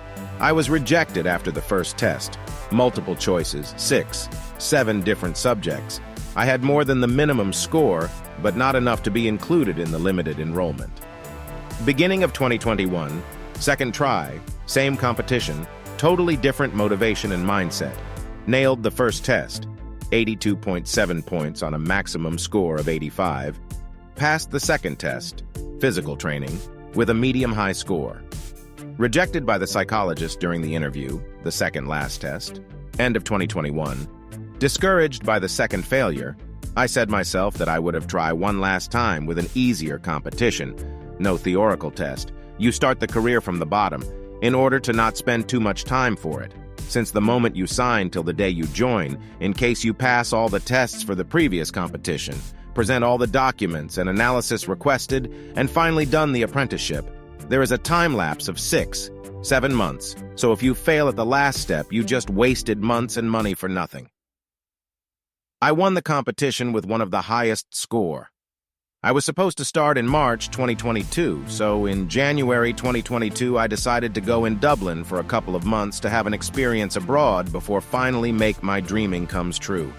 [SPEAKER 1] I was rejected after the first test. Multiple choices, 6, 7 different subjects. I had more than the minimum score, but not enough to be included in the limited enrollment. Beginning of 2021, second try, same competition, totally different motivation and mindset. Nailed the first test, 82.7 points on a maximum score of 85. Passed the second test, physical training, with a medium-high score. Rejected by the psychologist during the interview, the second last test, end of 2021. Discouraged by the second failure, I said myself that I would have tried one last time with an easier competition. No theoretical test. You start the career from the bottom, in order to not spend too much time for it, since the moment you sign till the day you join, in case you pass all the tests for the previous competition, present all the documents and analysis requested, and finally done the apprenticeship, there is a time lapse of 6, 7 months, so if you fail at the last step, you just wasted months and money for nothing. I won the competition with one of the highest score. I was supposed to start in March 2022, so in January 2022 I decided to go in Dublin for a couple of months to have an experience abroad before finally make my dreaming comes true.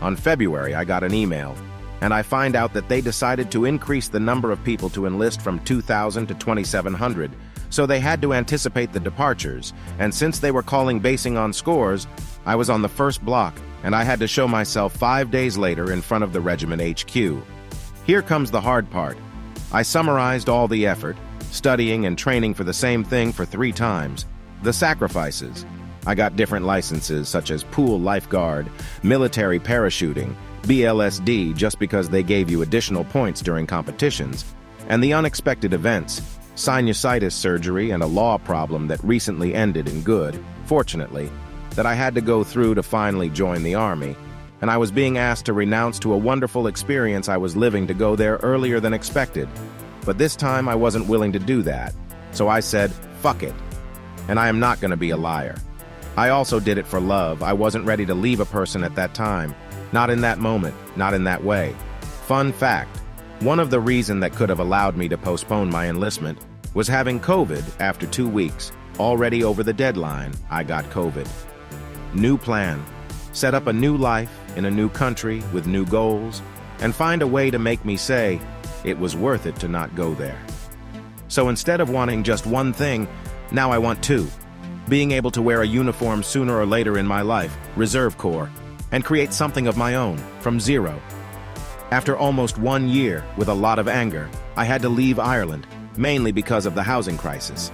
[SPEAKER 1] On February I got an email, and I find out that they decided to increase the number of people to enlist from 2,000 to 2,700, so they had to anticipate the departures, and since they were calling basing on scores, I was on the first block, and I had to show myself 5 days later in front of the regiment HQ. Here comes the hard part. I summarized all the effort, studying and training for the same thing for 3 times. The sacrifices. I got different licenses such as pool lifeguard, military parachuting, BLSD just because they gave you additional points during competitions, and the unexpected events, sinusitis surgery and a law problem that recently ended in good, fortunately, that I had to go through to finally join the Army. And I was being asked to renounce to a wonderful experience I was living to go there earlier than expected. But this time I wasn't willing to do that, so I said, fuck it. And I am not going to be a liar. I also did it for love. I wasn't ready to leave a person at that time. Not in that moment, not in that way. Fun fact, one of the reasons that could have allowed me to postpone my enlistment was having COVID after 2 weeks. Already over the deadline, I got COVID. New plan. Set up a new life in a new country with new goals, and find a way to make me say it was worth it to not go there. So instead of wanting just one thing, Now I want two. Being able to wear a uniform sooner or later in my life, Reserve Corps, and create something of my own, from zero. After almost 1 year, with a lot of anger, I had to leave Ireland, mainly because of the housing crisis.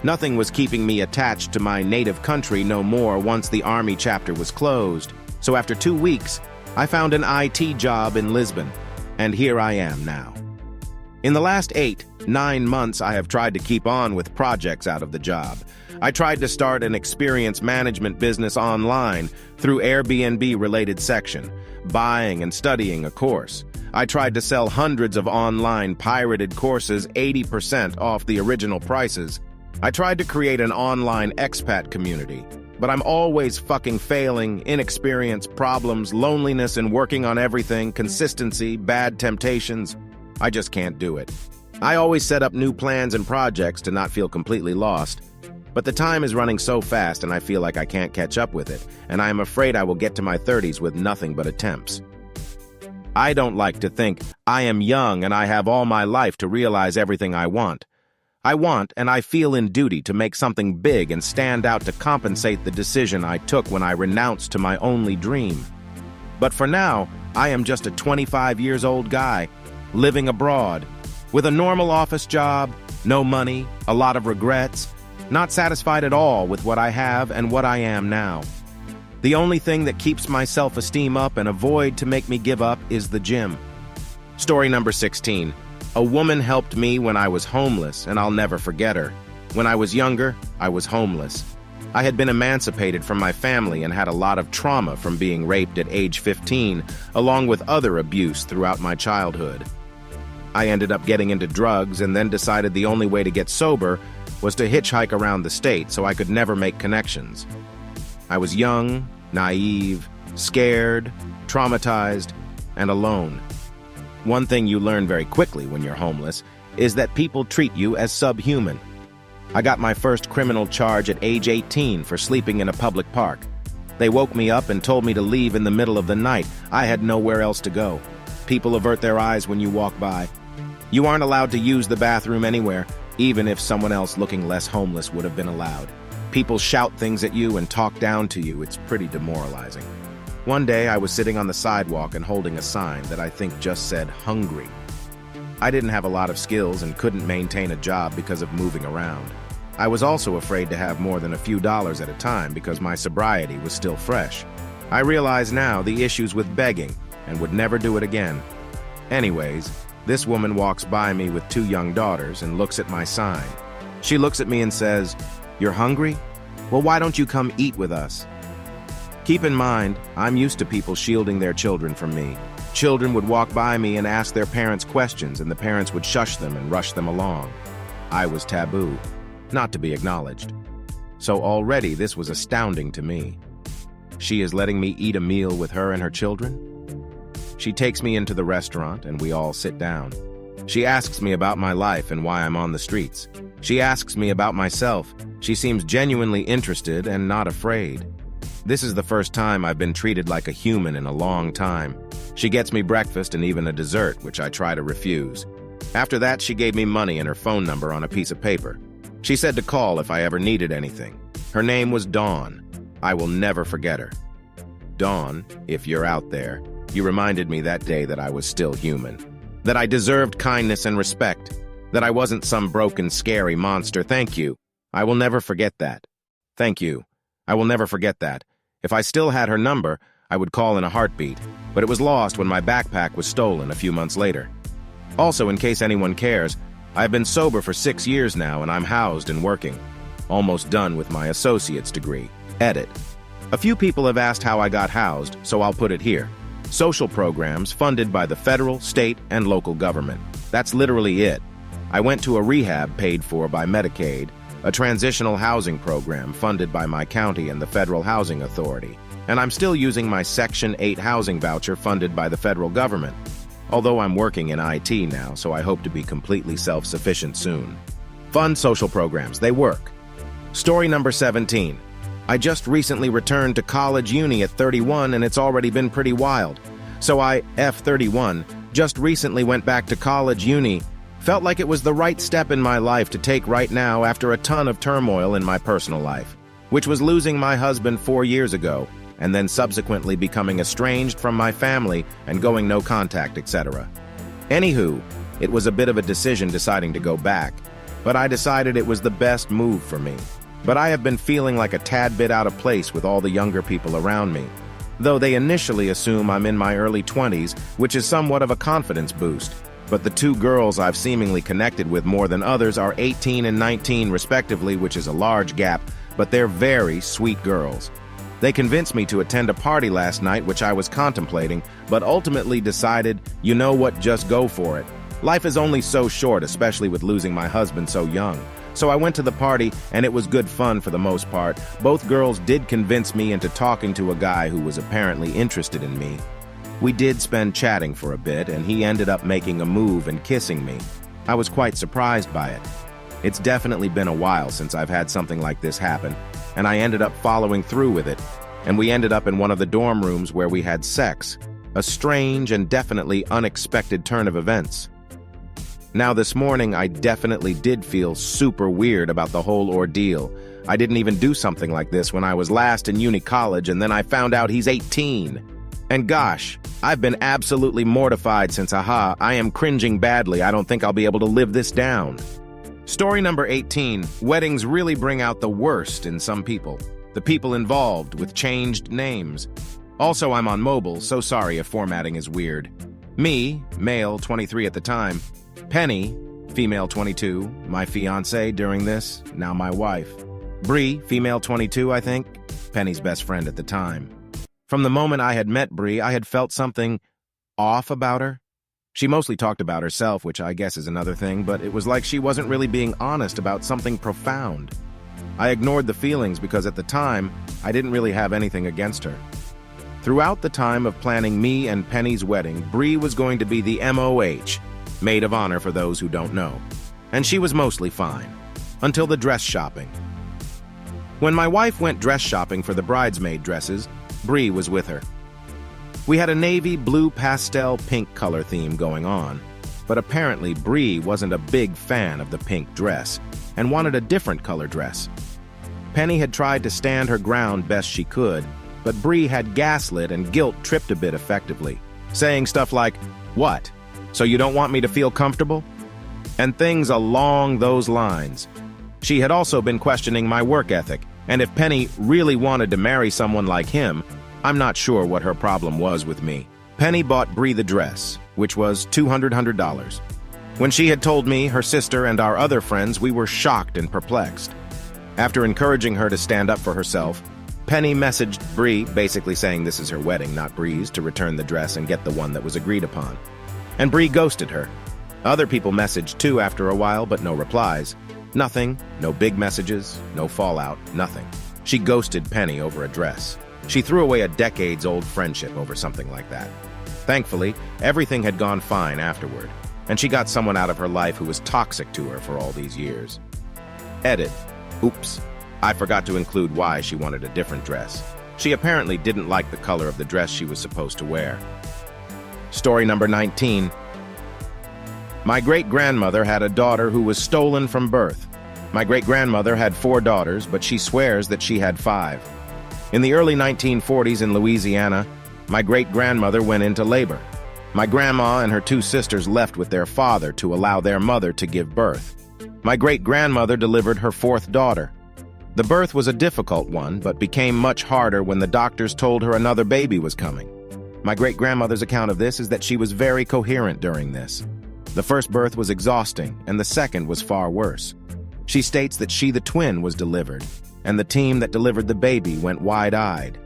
[SPEAKER 1] Nothing was keeping me attached to my native country no more once the army chapter was closed. So after 2 weeks, I found an IT job in Lisbon, and here I am now. In the last 8-9 months, I have tried to keep on with projects out of the job. I tried to start an experience management business online through Airbnb-related section, buying and studying a course. I tried to sell hundreds of online pirated courses 80% off the original prices. I tried to create an online expat community, but I'm always fucking failing, inexperience, problems, loneliness, and working on everything, consistency, bad temptations. I just can't do it. I always set up new plans and projects to not feel completely lost, but the time is running so fast and I feel like I can't catch up with it, and I am afraid I will get to my 30s with nothing but attempts. I don't like to think I am young and I have all my life to realize everything I want. I want and I feel in duty to make something big and stand out to compensate the decision I took when I renounced to my only dream. But for now, I am just a 25 years old guy, living abroad, with a normal office job, no money, a lot of regrets, not satisfied at all with what I have and what I am now. The only thing that keeps my self-esteem up and avoid to make me give up is the gym. Story number 16. A woman helped me when I was homeless, and I'll never forget her. When I was younger, I was homeless. I had been emancipated from my family and had a lot of trauma from being raped at age 15, along with other abuse throughout my childhood. I ended up getting into drugs and then decided the only way to get sober was to hitchhike around the state so I could never make connections. I was young, naive, scared, traumatized, and alone. One thing you learn very quickly when you're homeless is that people treat you as subhuman. I got my first criminal charge at age 18 for sleeping in a public park. They woke me up and told me to leave in the middle of the night. I had nowhere else to go. People avert their eyes when you walk by. You aren't allowed to use the bathroom anywhere, even if someone else looking less homeless would have been allowed. People shout things at you and talk down to you. It's pretty demoralizing. One day, I was sitting on the sidewalk and holding a sign that I think just said, "Hungry." I didn't have a lot of skills and couldn't maintain a job because of moving around. I was also afraid to have more than a few dollars at a time because my sobriety was still fresh. I realize now the issues with begging and would never do it again. Anyways, this woman walks by me with 2 young daughters and looks at my sign. She looks at me and says, "You're hungry? Well, why don't you come eat with us?" Keep in mind, I'm used to people shielding their children from me. Children would walk by me and ask their parents questions, and the parents would shush them and rush them along. I was taboo, not to be acknowledged. So already this was astounding to me. She is letting me eat a meal with her and her children? She takes me into the restaurant and we all sit down. She asks me about my life and why I'm on the streets. She asks me about myself. She seems genuinely interested and not afraid. This is the first time I've been treated like a human in a long time. She gets me breakfast and even a dessert, which I try to refuse. After that, she gave me money and her phone number on a piece of paper. She said to call if I ever needed anything. Her name was Dawn. I will never forget her. Dawn, if you're out there, you reminded me that day that I was still human, that I deserved kindness and respect, that I wasn't some broken, scary monster. Thank you. I will never forget that. Thank you. I will never forget that. If I still had her number, I would call in a heartbeat, but it was lost when my backpack was stolen a few months later. Also, in case anyone cares, I've been sober for 6 years now and I'm housed and working. Almost done with my associate's degree. Edit. A few people have asked how I got housed, so I'll put it here. Social programs funded by the federal, state, and local government. That's literally it. I went to a rehab paid for by Medicaid, a transitional housing program funded by my county and the Federal Housing Authority, and I'm still using my Section 8 housing voucher funded by the federal government. Although I'm working in IT now, so I hope to be completely self-sufficient soon. Fund social programs, they work. Story number 17. I just recently returned to college uni at 31 and it's already been pretty wild. So I, F31, just recently went back to college uni, Felt like it was the right step in my life to take right now after a ton of turmoil in my personal life, which was losing my husband 4 years ago, and then subsequently becoming estranged from my family and going no contact, etc. Anywho, it was a bit of a decision deciding to go back, but I decided it was the best move for me. But I have been feeling like a tad bit out of place with all the younger people around me, though they initially assume I'm in my early 20s, which is somewhat of a confidence boost. But the two girls I've seemingly connected with more than others are 18 and 19 respectively, which is a large gap, but they're very sweet girls. They convinced me to attend a party last night, which I was contemplating, but ultimately decided, you know what, just go for it. Life is only so short, especially with losing my husband so young. So I went to the party, and it was good fun for the most part. Both girls did convince me into talking to a guy who was apparently interested in me. We did spend chatting for a bit, and he ended up making a move and kissing me. I was quite surprised by it. It's definitely been a while since I've had something like this happen, and I ended up following through with it, and we ended up in one of the dorm rooms where we had sex. A strange and definitely unexpected turn of events. Now this morning, I definitely did feel super weird about the whole ordeal. I didn't even do something like this when I was last in uni college, and then I found out he's 18. And gosh, I've been absolutely mortified since I am cringing badly. I don't think I'll be able to live this down. Story number 18. Weddings really bring out the worst in some people. The people involved with changed names. Also, I'm on mobile, so sorry if formatting is weird. Me, male, 23 at the time. Penny, female 22, my fiancée during this, now my wife. Bree, female 22, I think, Penny's best friend at the time. From the moment I had met Bree, I had felt something off about her. She mostly talked about herself, which I guess is another thing, but it was like she wasn't really being honest about something profound. I ignored the feelings because at the time, I didn't really have anything against her. Throughout the time of planning me and Penny's wedding, Bree was going to be the MOH, maid of honor for those who don't know. And she was mostly fine, until the dress shopping. When my wife went dress shopping for the bridesmaid dresses, Bree was with her. We had a navy blue pastel pink color theme going on, but apparently Bree wasn't a big fan of the pink dress and wanted a different color dress. Penny had tried to stand her ground best she could, but Bree had gaslit and guilt-tripped a bit effectively, saying stuff like, "What? So you don't want me to feel comfortable?" And things along those lines. She had also been questioning my work ethic, and if Penny really wanted to marry someone like him, I'm not sure what her problem was with me. Penny bought Bree the dress, which was $200. When she had told me, her sister, and our other friends, we were shocked and perplexed. After encouraging her to stand up for herself, Penny messaged Bree, basically saying this is her wedding, not Bree's, to return the dress and get the one that was agreed upon. And Bree ghosted her. Other people messaged too after a while, but no replies. Nothing, no big messages, no fallout, nothing. She ghosted Penny over a dress. She threw away a decades-old friendship over something like that. Thankfully, everything had gone fine afterward, and she got someone out of her life who was toxic to her for all these years. Edit. Oops. I forgot to include why she wanted a different dress. She apparently didn't like the color of the dress she was supposed to wear. Story number 19. My great-grandmother had a daughter who was stolen from birth. My great-grandmother had 4 daughters, but she swears that she had 5. In the early 1940s in Louisiana, my great-grandmother went into labor. My grandma and her 2 sisters left with their father to allow their mother to give birth. My great-grandmother delivered her 4th daughter. The birth was a difficult one, but became much harder when the doctors told her another baby was coming. My great-grandmother's account of this is that she was very coherent during this. The first birth was exhausting, and the second was far worse. She states that the twin was delivered, and the team that delivered the baby went wide-eyed.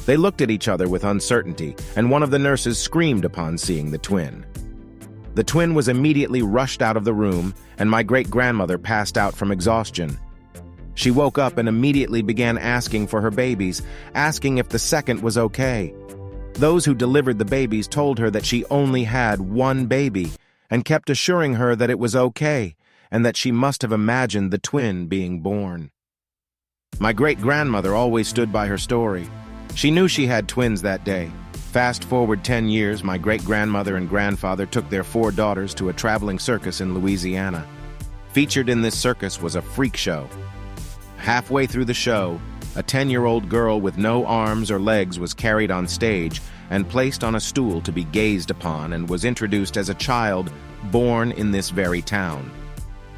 [SPEAKER 1] They looked at each other with uncertainty, and one of the nurses screamed upon seeing the twin. The twin was immediately rushed out of the room, and my great-grandmother passed out from exhaustion. She woke up and immediately began asking for her babies, asking if the second was okay. Those who delivered the babies told her that she only had 1 baby, and kept assuring her that it was okay, and that she must have imagined the twin being born. My great-grandmother always stood by her story. She knew she had twins that day. Fast forward 10 years, my great-grandmother and grandfather took their 4 daughters to a traveling circus in Louisiana. Featured in this circus was a freak show. Halfway through the show, a 10-year-old girl with no arms or legs was carried on stage and placed on a stool to be gazed upon and was introduced as a child born in this very town.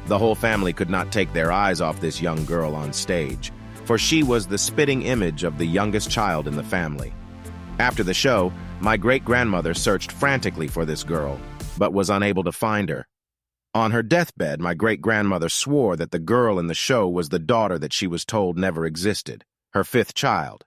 [SPEAKER 1] The whole family could not take their eyes off this young girl on stage, for she was the spitting image of the youngest child in the family. After the show, my great-grandmother searched frantically for this girl, but was unable to find her. On her deathbed, my great-grandmother swore that the girl in the show was the daughter that she was told never existed, her 5th child.